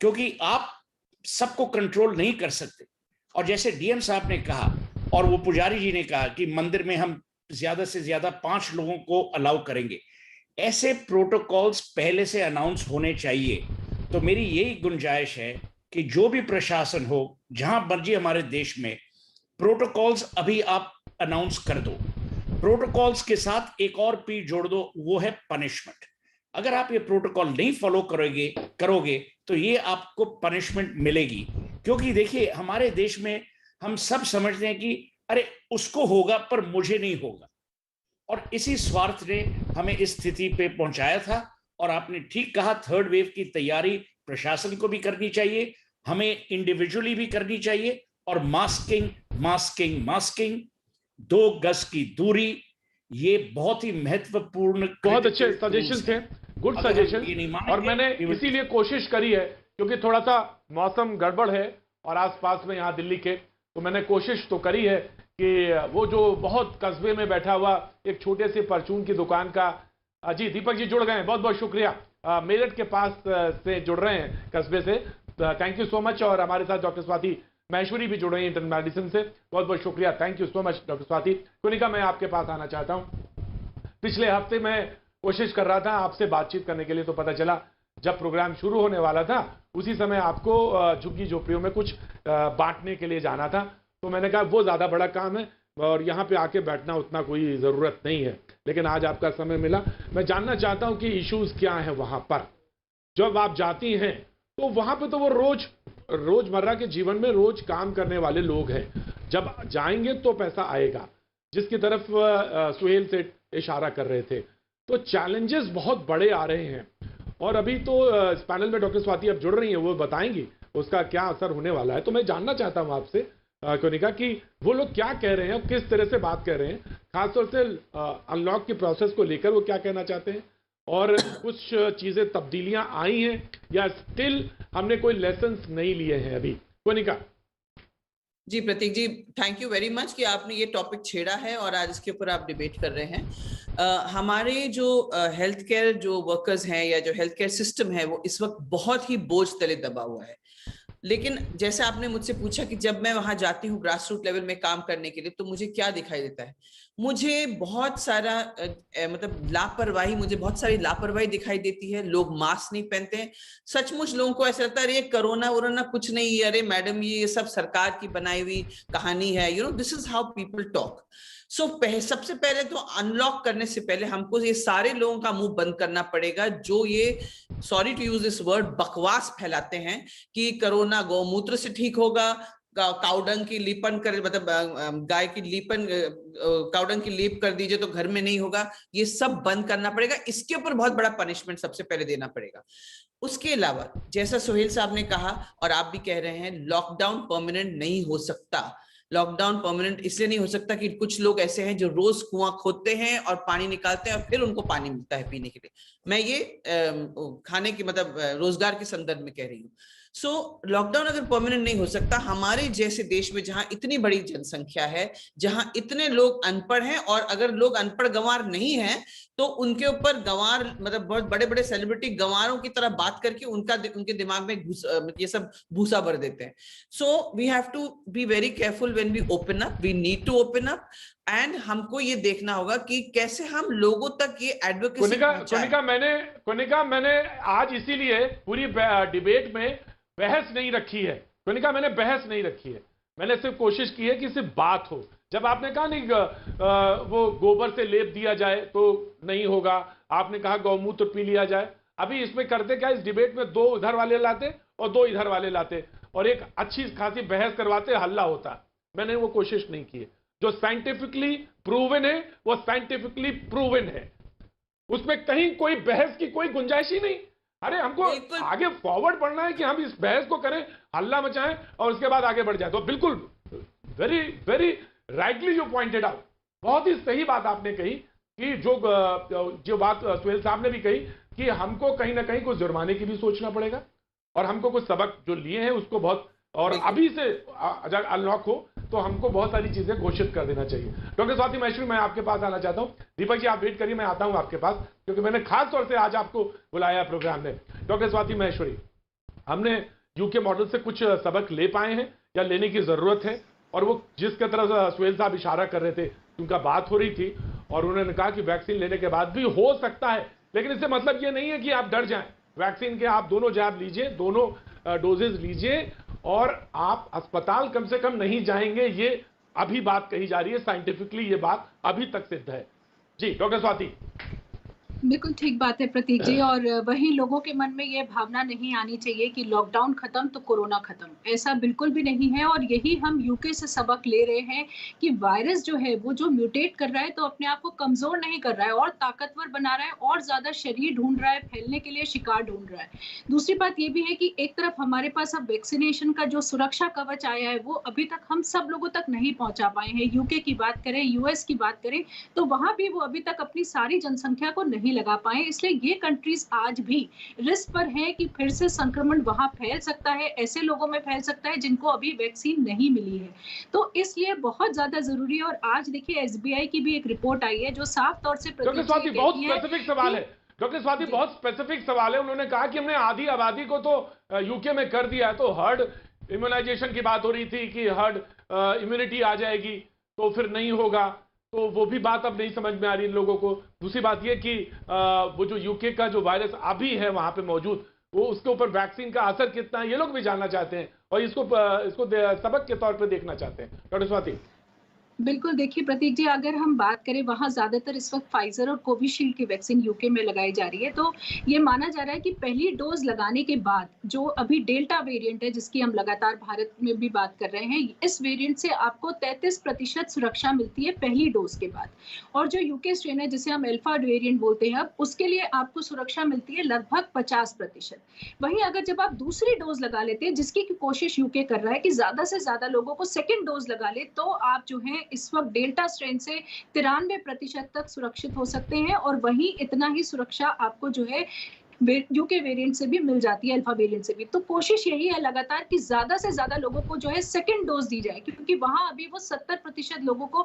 क्योंकि आप सबको कंट्रोल नहीं कर सकते। और जैसे डीएम साहब ने कहा और वो पुजारी जी ने कहा कि मंदिर में हम ज्यादा से ज्यादा 5 लोगों को अलाउ करेंगे, ऐसे प्रोटोकॉल्स पहले से अनाउंस होने चाहिए। तो मेरी यही गुंजाइश है कि जो भी प्रशासन हो, जहां मर्जी हमारे देश में, प्रोटोकॉल्स अभी आप अनाउंस कर दो। प्रोटोकॉल्स के साथ एक और पी जोड़ दो, वो है पनिशमेंट। अगर आप ये प्रोटोकॉल नहीं फॉलो करोगे तो ये आपको पनिशमेंट मिलेगी। क्योंकि देखिए हमारे देश में हम सब समझते हैं कि अरे उसको होगा पर मुझे नहीं होगा, और इसी स्वार्थ ने हमें इस स्थिति पे पहुंचाया था। और आपने ठीक कहा, 3rd वेव की तैयारी प्रशासन को भी करनी चाहिए, हमें इंडिविजुअली भी करनी चाहिए। और मास्किंग 2 गज की दूरी, ये बहुत ही महत्वपूर्ण, बहुत अच्छे सजेशन थे, गुड सजेशन। और मैंने इसीलिए कोशिश करी है, क्योंकि थोड़ा सा मौसम गड़बड़ है और आसपास में यहाँ दिल्ली के, तो मैंने कोशिश तो करी है कि वो जो बहुत कस्बे में बैठा हुआ एक छोटे से परचून की दुकान का, जी दीपक जी जुड़ गए हैं, बहुत बहुत शुक्रिया। मेरठ के पास से जुड़ रहे हैं कस्बे से, थैंक यू सो मच। और हमारे साथ डॉक्टर स्वाति महेश्वरी भी जुड़ रही है इंटरनल मेडिसिन से, बहुत बहुत शुक्रिया, thank you so much doctor Swati. Kunika, मैं आपके पास आना चाहता हूँ। पिछले हफ्ते मैं कोशिश कर रहा था आपसे बातचीत करने के लिए, तो पता चला जब प्रोग्राम शुरू होने वाला था उसी समय आपको झुग्गी झोपड़ियों में कुछ बांटने के लिए जाना था। तो मैंने कहा वो ज्यादा बड़ा काम है और यहाँ पे आके बैठना उतना कोई जरूरत नहीं है, लेकिन आज आपका समय मिला। मैं जानना चाहता हूँ कि इश्यूज क्या है वहां पर। जब आप जाती हैं तो वहां पे तो वो रोजमर्रा के जीवन में रोज काम करने वाले लोग हैं, जब जाएंगे तो पैसा आएगा। जिसकी तरफ सुहेल सेठ इशारा कर रहे थे। तो चैलेंजेस बहुत बड़े आ रहे हैं और अभी तो इस पैनल में डॉक्टर स्वाति अब जुड़ रही हैं, वो बताएंगी उसका क्या असर होने वाला है। तो मैं जानना चाहता हूं आपसे कोनिका कि वो लोग क्या कह रहे हैं और किस तरह से बात कर रहे हैं, खासतौर से अनलॉक की प्रोसेस को लेकर वो क्या कहना चाहते हैं और कुछ चीजें तब्दीलियां आई हैं या स्टिल हमने कोई लेसन्स नहीं लिए हैं अभी। कोनिका। जी प्रतीक जी, थैंक यू वेरी मच कि आपने ये टॉपिक छेड़ा है और आज इसके ऊपर आप डिबेट कर रहे हैं। हमारे जो हेल्थ केयर जो वर्कर्स हैं या जो हेल्थ केयर सिस्टम है वो इस वक्त बहुत ही बोझ तले दबा हुआ है। लेकिन जैसे आपने मुझसे पूछा कि जब मैं वहां जाती हूँ ग्रास रूट लेवल में काम करने के लिए तो मुझे क्या दिखाई देता है, मुझे बहुत सारा मतलब लापरवाही, मुझे बहुत सारी लापरवाही दिखाई देती है। लोग मास्क नहीं पहनते हैं, सचमुच लोगों को ऐसा लगता है अरे कोरोना वोरोना कुछ नहीं है, अरे मैडम ये सब सरकार की बनाई हुई कहानी है, you know this is how people talk. So सबसे पहले तो अनलॉक करने से पहले हमको ये सारे लोगों का मुंह बंद करना पड़ेगा जो ये, sorry to use this word, बकवास फैलाते हैं कि कोरोना गौमूत्र से ठीक होगा, काउडंग की लीपन कर, मतलब गाय की लीपन, काउडंग की लीप कर दीजिए तो घर में नहीं होगा। ये सब बंद करना पड़ेगा, इसके ऊपर बहुत बड़ा पनिशमेंट सबसे पहले देना पड़ेगा। उसके अलावा जैसा सोहेल साहब ने कहा और आप भी कह रहे हैं, लॉकडाउन परमानेंट नहीं हो सकता। लॉकडाउन परमानेंट इसलिए नहीं हो सकता कि कुछ लोग ऐसे हैं जो रोज कुआं खोदते हैं और पानी निकालते हैं और फिर उनको पानी मिलता है पीने के लिए। मैं ये खाने की मतलब रोजगार के संदर्भ में कह रही हूँ। सो लॉकडाउन अगर परमानेंट नहीं हो सकता, हमारे जैसे देश में जहां इतनी बड़ी जनसंख्या है, जहां इतने लोग अनपढ़ हैं, और अगर लोग अनपढ़ गंवार नहीं हैं तो उनके ऊपर गंवार मतलब बहुत बड़े बड़े सेलिब्रिटी गंवारों की तरह बात करके उनके दिमाग में ये सब भूसा भर देते हैं। So we have to be very careful when we open up, we need to open up and हमको ये देखना होगा कि कैसे हम लोगों तक ये एडवोकेसी पहुंचाएं। कोनिका मैंने आज इसीलिए पूरी डिबेट में बहस नहीं रखी है। कोनिका मैंने बहस नहीं रखी है, मैंने सिर्फ कोशिश की है कि सिर्फ बात हो। जब आपने कहा नहीं वो गोबर से लेप दिया जाए तो नहीं होगा, आपने कहा गौमूत्र पी लिया जाए, अभी इसमें करते क्या, इस डिबेट में दो इधर वाले लाते और दो इधर वाले लाते और एक अच्छी खासी बहस करवाते, हल्ला होता। मैंने वो कोशिश नहीं की है। जो साइंटिफिकली प्रूवन है वो साइंटिफिकली प्रूवन है, उसमें कहीं कोई बहस की कोई गुंजाइश ही नहीं। अरे हमको आगे फॉरवर्ड बढ़ना है कि हम इस बहस को करें, हल्ला मचाएं और उसके बाद आगे बढ़ जाए। तो बिल्कुल very very rightly you pointed out, बहुत ही सही बात आपने कही कि जो बात सोहेल साहब ने भी कही कि हमको कहीं ना कहीं कुछ जुर्माने की भी सोचना पड़ेगा और हमको कुछ सबक जो लिए हैं उसको बहुत, और अभी से अगर अनलॉक हो तो हमको बहुत सारी चीजें घोषित कर देना चाहिए। डॉक्टर स्वाति महेश्वरी, मैं आपके पास आना चाहता हूं। दीपक जी आप वेट करिए, मैं आता हूं आपके पास क्योंकि मैंने खास तौर से आज आपको बुलाया प्रोग्राम में। डॉक्टर स्वाति महेश्वरी, हमने यूके मॉडल से कुछ सबक ले पाए हैं या लेने की जरूरत है? और वो जिसके तरफ सोहेल साहब इशारा कर रहे थे, उनका बात हो रही थी और उन्होंने कहा कि वैक्सीन लेने के बाद भी हो सकता है, लेकिन इससे मतलब ये नहीं है कि आप डर जाएं। वैक्सीन के आप दोनों जैब लीजिए, दोनों डोजेज लीजिए और आप अस्पताल कम से कम नहीं जाएंगे, ये अभी बात कही जा रही है, साइंटिफिकली ये बात अभी तक सिद्ध है। जी डॉक्टर स्वाति। बिल्कुल ठीक बात है प्रतीक जी, और वही लोगों के मन में ये भावना नहीं आनी चाहिए कि लॉकडाउन खत्म तो कोरोना खत्म, ऐसा बिल्कुल भी नहीं है। और यही हम यूके से सबक ले रहे हैं कि वायरस जो है वो जो म्यूटेट कर रहा है तो अपने आप को कमजोर नहीं कर रहा है और ताकतवर बना रहा है और ज्यादा शरीर ढूंढ रहा है, फैलने के लिए शिकार ढूंढ रहा है। दूसरी बात ये भी है कि एक तरफ हमारे पास अब वैक्सीनेशन का जो सुरक्षा कवच आया है वो अभी तक हम सब लोगों तक नहीं पहुंचा पाए हैं। यूके की बात करें, यूएस की बात करें तो वहां भी वो अभी तक अपनी सारी जनसंख्या को नहीं लगा पाए, इसलिए ये कंट्रीज आज भी रिस्क पर हैं कि फिर से संक्रमण वहां फैल सकता है, ऐसे लोगों में फैल सकता है जिनको अभी वैक्सीन नहीं मिली है। तो इसलिए बहुत ज्यादा जरूरी है। और आज देखिए एसबीआई की भी एक रिपोर्ट आई है जो साफ तौर से डॉक्टर स्वाति बहुत स्पेसिफिक सवाल है, डॉक्टर स्वाति बहुत स्पेसिफिक सवाल है। उन्होंने कहा कि हमने आधी आबादी को तो यूके में कर दिया है, तो हर्ड इम्यूनाइजेशन की बात हो रही थी कि हर्ड इम्यूनिटी आ जाएगी तो फिर नहीं होगा, तो वो भी बात अब नहीं समझ में आ रही इन लोगों को। दूसरी बात ये कि वो जो यूके का जो वायरस अभी है वहां पे मौजूद, वो उसके ऊपर वैक्सीन का असर कितना है ये लोग भी जानना चाहते हैं और इसको सबक के तौर पे देखना चाहते हैं। डॉक्टर स्वाति। बिल्कुल, देखिए प्रतीक जी, अगर हम बात करें, वहाँ ज़्यादातर इस वक़्त फाइज़र और कोविशील्ड की वैक्सीन यूके में लगाई जा रही है। तो ये माना जा रहा है कि पहली डोज़ लगाने के बाद जो अभी डेल्टा वेरिएंट है, जिसकी हम लगातार भारत में भी बात कर रहे हैं, इस वेरिएंट से आपको 33% सुरक्षा मिलती है पहली डोज़ के बाद। और जो यूके स्ट्रेन है, जिसे हम अल्फ़ा वेरिएंट बोलते हैं अब, उसके लिए आपको सुरक्षा मिलती है लगभग 50%। वहीं अगर जब आप दूसरी डोज़ लगा लेते हैं, जिसकी कोशिश यूके कर रहा है कि ज़्यादा से ज़्यादा लोगों को सेकंड डोज़ लगा ले, तो आप जो है इस वक्त डेल्टा स्ट्रेन से 93% तक सुरक्षित हो सकते हैं। और वहीं इतना ही सुरक्षा आपको जो है यूके वेरिएंट से भी मिल जाती है, अल्फा वेरिएंट से भी। तो कोशिश यही है लगातार कि ज्यादा से ज्यादा लोगों को जो है सेकंड डोज दी जाए, क्योंकि वहां अभी वो 70% लोगों को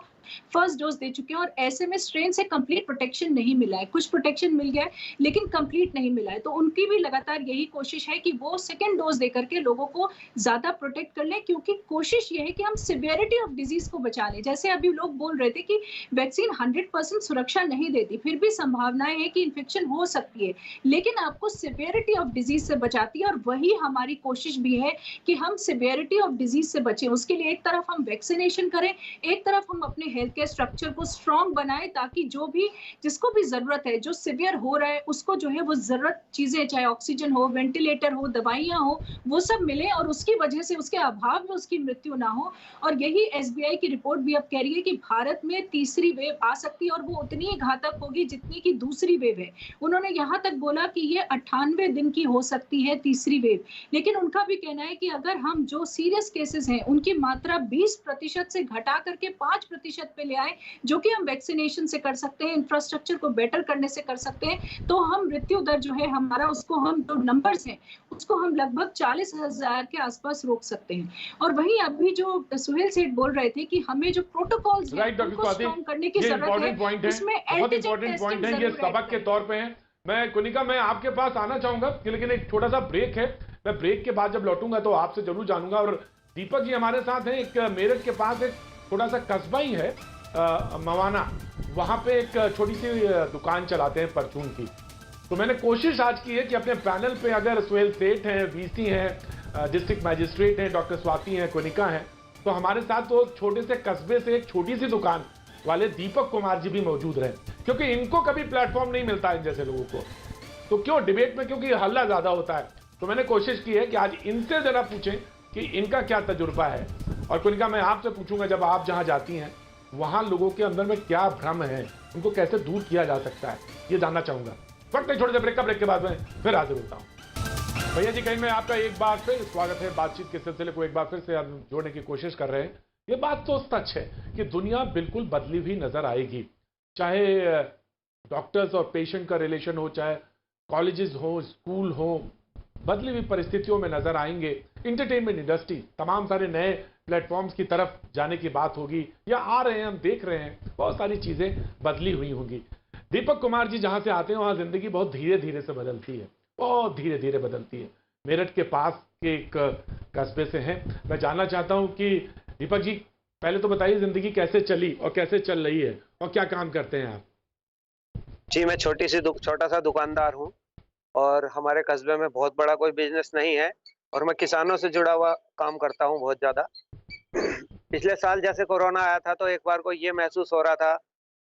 फर्स्ट डोज दे चुके हैं और ऐसे में स्ट्रेन से कंप्लीट प्रोटेक्शन नहीं मिला है। कुछ प्रोटेक्शन मिल गया है लेकिन कंप्लीट नहीं मिला है। तो उनकी भी लगातार यही कोशिश है कि वो सेकंड डोज देकर के लोगों को ज्यादा प्रोटेक्ट कर लें, क्योंकि कोशिश ये है कि हम सिवियरिटी ऑफ डिजीज को बचा लें। जैसे अभी लोग बोल रहे थे कि वैक्सीन 100% सुरक्षा नहीं देती, फिर भी संभावनाएं है कि इन्फेक्शन हो सकती है, लेकिन आपको सिवियरिटी ऑफ डिजीज से बचाती है। और वही हमारी कोशिश भी है कि हम सिवियरिटी ऑफ डिजीज से बचें। उसके लिए एक तरफ हम वैक्सीनेशन करें, एक तरफ हम अपने हेल्थ केयर स्ट्रक्चर को स्ट्रॉन्ग बनाएं, ताकि जो भी जिसको भी जरूरत है, जो सिवियर हो रहा है, उसको जो है वो जरूरत चीजें, चाहे ऑक्सीजन हो, वेंटिलेटर हो, दवाइयां हो, वो सब मिले और उसकी वजह से, उसके अभाव में उसकी मृत्यु ना हो। और यही एसबीआई की रिपोर्ट भी अब कह रही है कि भारत में तीसरी वेव आ सकती है और वो उतनी ही घातक होगी जितनी की दूसरी वेव है। उन्होंने यहाँ तक बोला कि ये 98 दिन की हो सकती है तीसरी वेव। लेकिन उनका भी कहना है कि अगर हम जो सीरियस केसेस हैं उनकी मात्रा 20% से घटा करके 5% पे ले आए, जो कि हम वैक्सीनेशन से कर सकते हैं, इंफ्रास्ट्रक्चर को बेटर करने से कर सकते हैं, तो हम मृत्यु दर जो है हमारा, उसको हम जो नंबर्स हैं उसको हम लगभग 40,000 के आसपास रोक सकते हैं। और वहीं अभी जो सुहेल सेठ बोल रहे थे कि हमें जो प्रोटोकॉल्स हैं उनको स्ट्रॉन्ग करने की जरूरत है, उसमें बहुत इंपॉर्टेंट पॉइंट है, ये सबक के तौर पे है। मैं कुनिका, मैं आपके पास आना चाहूंगा, लेकिन एक छोटा सा ब्रेक है। मैं ब्रेक के बाद जब लौटूंगा तो आपसे जरूर जानूंगा। और दीपक जी हमारे साथ हैं, एक मेरठ के पास एक छोटा सा कस्बा ही है मवाना, वहां पे एक छोटी सी दुकान चलाते हैं परचून की। तो मैंने कोशिश आज की है कि अपने पैनल पे अगर सुहेल सेठ हैं, वीसी हैं, डिस्ट्रिक्ट मैजिस्ट्रेट हैं, डॉक्टर स्वाति हैं, कुनिका हैं, तो हमारे साथ वो छोटे से कस्बे से एक छोटी सी दुकान वाले दीपक कुमार जी भी मौजूद रहे, क्योंकि इनको कभी प्लेटफॉर्म नहीं मिलता है जैसे लोगों को। तो क्यों डिबेट में, क्योंकि हल्ला ज्यादा होता है। तो मैंने कोशिश की है कि आज इनसे जरा पूछें कि इनका क्या तजुर्बा है। और कुनिका, मैं आपसे पूछूंगा, जब आप जहां जाती हैं वहां लोगों के अंदर में क्या भ्रम है, उनको कैसे दूर किया जा सकता है, ये जानना चाहूंगा। वक्त नहीं, छोटे से ब्रेक के बाद में फिर हाजिर होता हूं। भैया जी, कहीं में आपका एक बार फिर स्वागत है। बातचीत के सिलसिले को एक बार फिर से हम जोड़ने की कोशिश कर रहे हैं। ये बात तो सच है कि दुनिया बिल्कुल बदली हुई नजर आएगी, चाहे डॉक्टर्स और पेशेंट का रिलेशन हो, चाहे कॉलेजेस हो, स्कूल हो, बदली हुई परिस्थितियों में नजर आएंगे। इंटरटेनमेंट इंडस्ट्री तमाम सारे नए प्लेटफॉर्म्स की तरफ जाने की बात होगी, या आ रहे हैं, हम देख रहे हैं, बहुत सारी चीजें बदली हुई होंगी। दीपक कुमार जी जहां से आते हैं वहां जिंदगी बहुत धीरे धीरे से बदलती है, बहुत धीरे धीरे बदलती है। मेरठ के पास के एक कस्बे से हैं। मैं जानना चाहता हूं कि दीपक जी, पहले तो बताइए जिंदगी कैसे चली और कैसे चल रही है और क्या काम करते हैं आप? जी, मैं छोटा सा दुकानदार हूँ और हमारे कस्बे में बहुत बड़ा कोई बिजनेस नहीं है और मैं किसानों से जुड़ा हुआ काम करता हूँ बहुत ज्यादा। पिछले साल जैसे कोरोना आया था तो एक बार को ये महसूस हो रहा था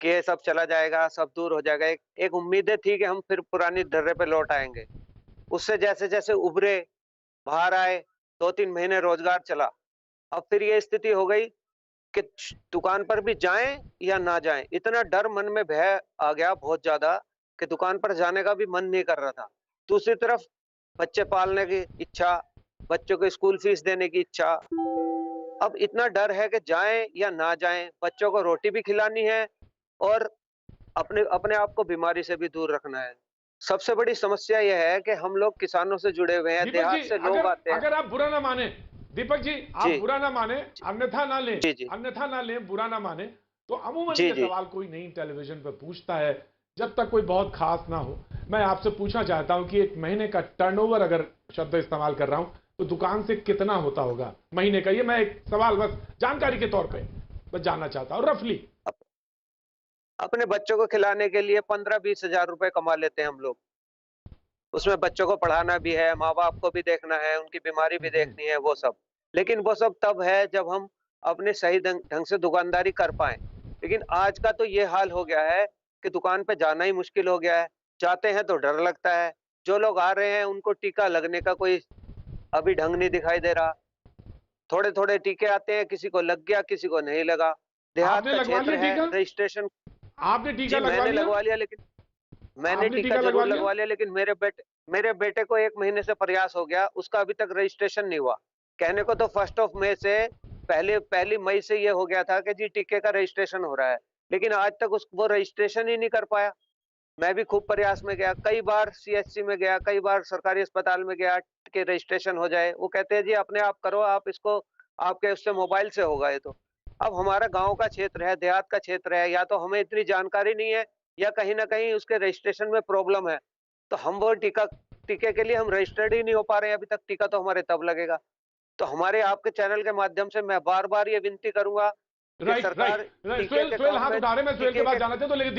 कि ये सब चला जाएगा, सब दूर हो जाएगा। एक उम्मीदें थी कि हम फिर पुरानी ढर्रे पे लौट आएंगे। उससे जैसे जैसे उभरे, बाहर आए, 2-3 महीने रोजगार चला। अब फिर ये स्थिति हो गई कि दुकान पर भी जाएं या ना जाएं, इतना डर मन में भय आ गया बहुत ज्यादा कि दुकान पर जाने का भी मन नहीं कर रहा था। दूसरी तरफ बच्चे पालने की इच्छा, बच्चों को स्कूल फीस देने की इच्छा। अब इतना डर है कि जाएं या ना जाएं, बच्चों को रोटी भी खिलानी है और अपने आप को बीमारी से भी दूर रखना है। सबसे बड़ी समस्या यह है कि हम लोग किसानों से जुड़े हुए हैं, देहात से लोग आते हैं। अगर आप बुरा ना माने दीपक जी, आप बुरा ना माने, अन्यथा ना लें, अन्यथा ना लें, बुरा ना माने, तो अमूमन ये सवाल कोई नहीं टेलीविजन पर पूछता है जब तक कोई बहुत खास ना हो। मैं आपसे पूछना चाहता हूं कि एक महीने का टर्नओवर, अगर शब्द इस्तेमाल कर रहा हूं, तो दुकान से कितना होता होगा महीने का? ये मैं एक सवाल बस जानकारी के तौर पे बस जानना चाहता हूं, रफली। अपने बच्चों को खिलाने के लिए 15-20 हजार रुपए कमा लेते हैं हम लोग। उसमें बच्चों को पढ़ाना भी है, माँ बाप को भी देखना है, उनकी बीमारी भी देखनी है, वो सब। लेकिन वो सब तब है जब हम अपने सही ढंग से दुकानदारी कर पाए। लेकिन आज का तो ये हाल हो गया है कि दुकान पे जाना ही मुश्किल हो गया है। जाते हैं तो डर लगता है। जो लोग आ रहे हैं उनको टीका लगने का कोई अभी ढंग नहीं दिखाई दे रहा। थोड़े-थोड़े टीके आते हैं, किसी को लग गया, किसी को नहीं लगा। देहात आपने का लगवा क्षेत्र लिया है, टीका? रजिस्ट्रेशन आपने टीका जी लगवा मैंने लिया? लगवा लिया, लेकिन मैंने आपने टीका टीका लगवा जरूर लिया? लगवा लिया, लेकिन मेरे बेटे को 1 महीने से प्रयास हो गया, उसका अभी तक रजिस्ट्रेशन नहीं हुआ। कहने को तो 1 मई से पहली मई से ये हो गया था कि जी टीके का रजिस्ट्रेशन हो रहा है, लेकिन आज तक वो रजिस्ट्रेशन ही नहीं कर पाया। मैं भी खूब प्रयास में गया, कई बार सीएचसी में गया, कई बार सरकारी अस्पताल में गया कि रजिस्ट्रेशन हो जाए। वो कहते हैं जी अपने आप करो, आप इसको आपके उससे मोबाइल से होगा ये तो। अब हमारा गांव का क्षेत्र है, देहात का क्षेत्र है, या तो हमें इतनी जानकारी नहीं है या कहीं ना कहीं उसके रजिस्ट्रेशन में प्रॉब्लम है, तो हम वो टीके के लिए हम रजिस्टर्ड ही नहीं हो पा रहे हैं अभी तक। टीका तो हमारे तब लगेगा। तो हमारे आपके चैनल के माध्यम से मैं बार बार ये विनती करूंगा कि राइट सरकार राइट। टीके सुहेल के सुहेल काम हाथ में उठा रहे हैं, मैं सुहेल के टीके पास के जाना चाहते तो लेकिन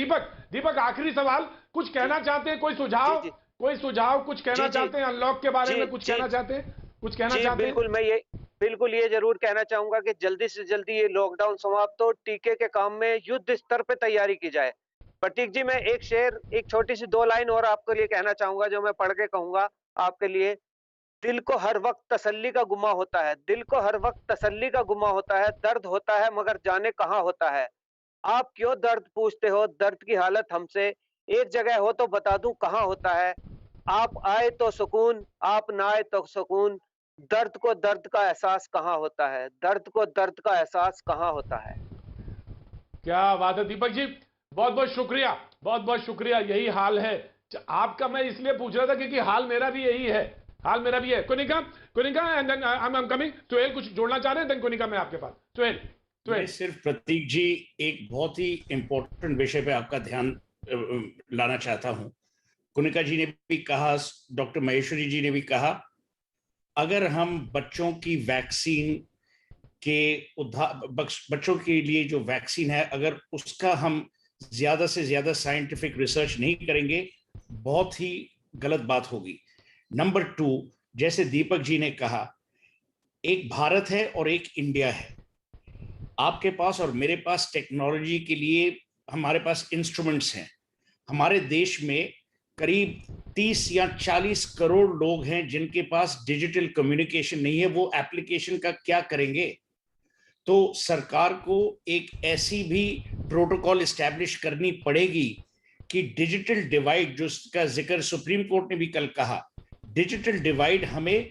दीपक आखिरी सवाल, कुछ कहना चाहते हैं, कोई सुझाव? जी, जी। कोई सुझाव कुछ कहना जी, जी। चाहते हैं अनलॉक के बारे जी, में? कुछ जी। कहना चाहते हैं? कुछ कहना जी चाहते हैं? बिल्कुल, मैं बिल्कुल ये जरूर कहना चाहूंगा कि जल्दी से जल्दी ये लॉकडाउन समाप्त हो, टीके के काम में युद्ध स्तर पे तैयारी की जाए। प्रतीक जी, मैं एक छोटी सी 2 लाइन और आपके लिए कहना चाहूंगा, जो मैं पढ़ के कहूंगा आपके लिए। दिल को हर वक्त तसल्ली का गुमा होता है, दिल को हर वक्त तसल्ली का गुमा होता है, दर्द होता है मगर जाने कहाँ होता है। आप क्यों दर्द पूछते हो, दर्द की हालत हमसे एक जगह हो तो बता दूं कहाँ होता है। आप आए तो सुकून, आप ना आए तो सुकून, दर्द को दर्द का एहसास कहाँ होता है, दर्द को दर्द का एहसास कहाँ होता है। क्या बात है दीपक जी, बहुत बहुत शुक्रिया। यही हाल है आपका। मैं इसलिए पूछ रहा था क्योंकि हाल मेरा भी यही है, Konika and then I am coming. Suhail कुछ जोड़ना चाह रहे हैं? देन कोनिका मैं आपके पास। सुहेल मैं सिर्फ प्रतीक जी एक बहुत ही इंपॉर्टेंट विषय पे आपका ध्यान लाना चाहता हूं। कोनिका जी ने भी कहा, डॉक्टर महेश्वरी जी ने भी कहा, अगर हम बच्चों की वैक्सीन के बच्चों के लिए जो वैक्सीन है, अगर उसका हम ज्यादा से ज्यादा साइंटिफिक रिसर्च नहीं करेंगे, बहुत ही गलत बात होगी। नंबर 2, जैसे दीपक जी ने कहा, एक भारत है और एक इंडिया है। आपके पास और मेरे पास टेक्नोलॉजी के लिए हमारे पास इंस्ट्रूमेंट्स हैं। हमारे देश में करीब 30 या 40 करोड़ लोग हैं जिनके पास डिजिटल कम्युनिकेशन नहीं है। वो एप्लीकेशन का क्या करेंगे? तो सरकार को एक ऐसी भी प्रोटोकॉल एस्टैब्लिश करनी पड़ेगी कि डिजिटल डिवाइड, जो इसका जिक्र सुप्रीम कोर्ट ने भी कल कहा, डिजिटल डिवाइड हमें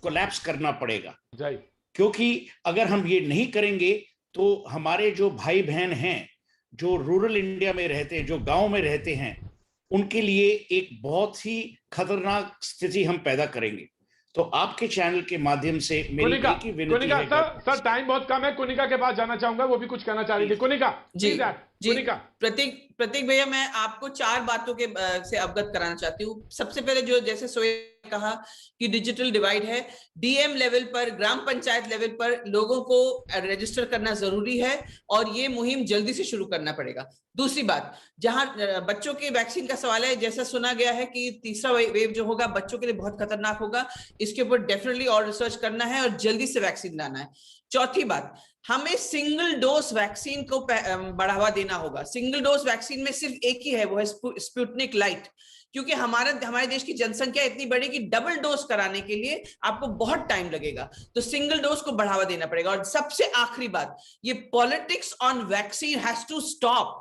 कोलैप्स करना पड़ेगा। क्योंकि अगर हम ये नहीं करेंगे तो हमारे जो भाई बहन हैं, जो रूरल इंडिया में रहते हैं, जो गांव में रहते हैं, उनके लिए एक बहुत ही खतरनाक स्थिति हम पैदा करेंगे। तो आपके चैनल के माध्यम से मेरी एक ही विनती है। सर टाइम बहुत कम है, कोनिका के पास जाना चाहूंगा, वो भी कुछ कहना चाह रही थी। कोनिका जी कोनिका। प्रतीक भैया, मैं आपको 4 बातों के से अवगत कराना चाहती हूँ। सबसे पहले जो जैसे सोहेल कहा कि डिजिटल डिवाइड है, डीएम लेवल पर, ग्राम पंचायत लेवल पर लोगों को रजिस्टर करना जरूरी है और ये मुहिम जल्दी से शुरू करना पड़ेगा। दूसरी बात, जहां बच्चों के वैक्सीन का सवाल है, जैसा सुना गया है कि तीसरा वेव जो होगा बच्चों के लिए बहुत खतरनाक होगा, इसके ऊपर डेफिनेटली और रिसर्च करना है और जल्दी से वैक्सीन लाना है। चौथी बात, हमें सिंगल डोज वैक्सीन को बढ़ावा देना होगा। सिंगल डोज वैक्सीन में सिर्फ एक ही है, वो है स्पुतनिक लाइट, क्योंकि हमारे देश की जनसंख्या इतनी बड़ी कि डबल डोज कराने के लिए आपको बहुत टाइम लगेगा। तो सिंगल डोज को बढ़ावा देना पड़ेगा। और सबसे आखिरी बात, ये politics on vaccine has to stop.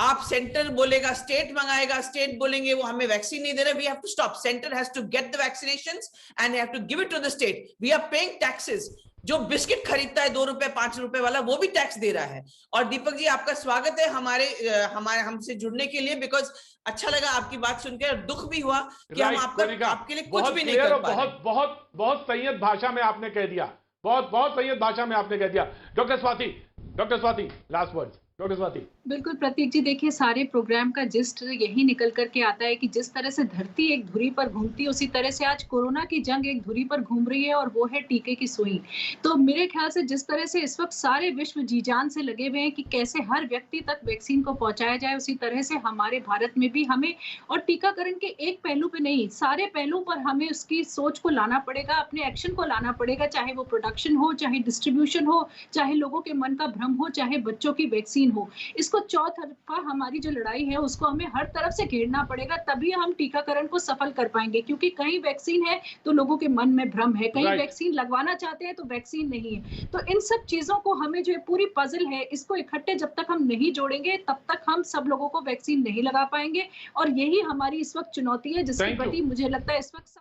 आप सेंटर बोलेगा, स्टेट मंगाएगा, स्टेट बोलेंगे वो हमें वैक्सीन नहीं दे रहे। We have to stop. Centre has to get the vaccinations and have to give it to the state. We are paying taxes. जो बिस्किट खरीदता है 2 रुपए 5 रुपए वाला, वो भी टैक्स दे रहा है। और दीपक जी, आपका स्वागत है हमारे हमसे जुड़ने के लिए, बिकॉज अच्छा लगा आपकी बात सुनकर, दुख भी हुआ कि हम आपके लिए कुछ भी नहीं कर पाए। बहुत संयत भाषा में आपने कह दिया, बहुत संयत भाषा में आपने कह दिया। Doctor Swati, last word. Doctor Swati. बिल्कुल प्रतीक जी, देखिए सारे प्रोग्राम का जिस्ट यही निकल करके आता है कि जिस तरह से धरती एक धुरी पर घूमती है, उसी तरह से आज कोरोना की जंग एक धुरी पर घूम रही है, और वो है टीके की सुई। तो मेरे ख्याल से जिस तरह से इस वक्त सारे विश्व जी जान से लगे हुए हैं कि कैसे हर व्यक्ति तक वैक्सीन को पहुंचाया जाए, उसी तरह से हमारे भारत में भी हमें, और टीकाकरण के एक पहलू पे नहीं, सारे पहलुओं पर हमें उसकी सोच को लाना पड़ेगा, अपने एक्शन को लाना पड़ेगा, चाहे वो प्रोडक्शन हो, चाहे डिस्ट्रीब्यूशन हो, चाहे लोगों के मन का भ्रम हो, चाहे बच्चों की वैक्सीन हो। इसको चौतरफा हमारी जो लड़ाई है उसको हमें हर तरफ से घेरना पड़ेगा, तभी हम टीकाकरण को सफल कर पाएंगे। क्योंकि कहीं वैक्सीन है तो लोगों के मन में भ्रम है, कहीं वैक्सीन लगवाना चाहते हैं तो वैक्सीन नहीं है। तो इन सब चीजों को हमें जो पूरी पजल है, इसको इकट्ठे जब तक हम नहीं जोड़ेंगे तब तक हम सब लोगों को वैक्सीन नहीं लगा पाएंगे, और यही हमारी इस वक्त चुनौती है, जिसके प्रति मुझे लगता है इस वक्त सब।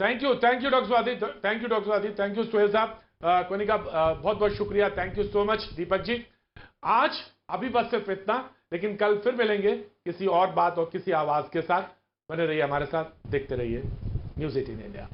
Thank you doctor Swati, thank you doctor Swati, thank you Sohail साहब, कोनिका बहुत बहुत शुक्रिया, thank you so much Deepak ji. आज अभी बस सिर्फ इतना, लेकिन कल फिर मिलेंगे किसी और बात और किसी आवाज के साथ। बने रहिए हमारे साथ, देखते रहिए न्यूज़ 18 इंडिया।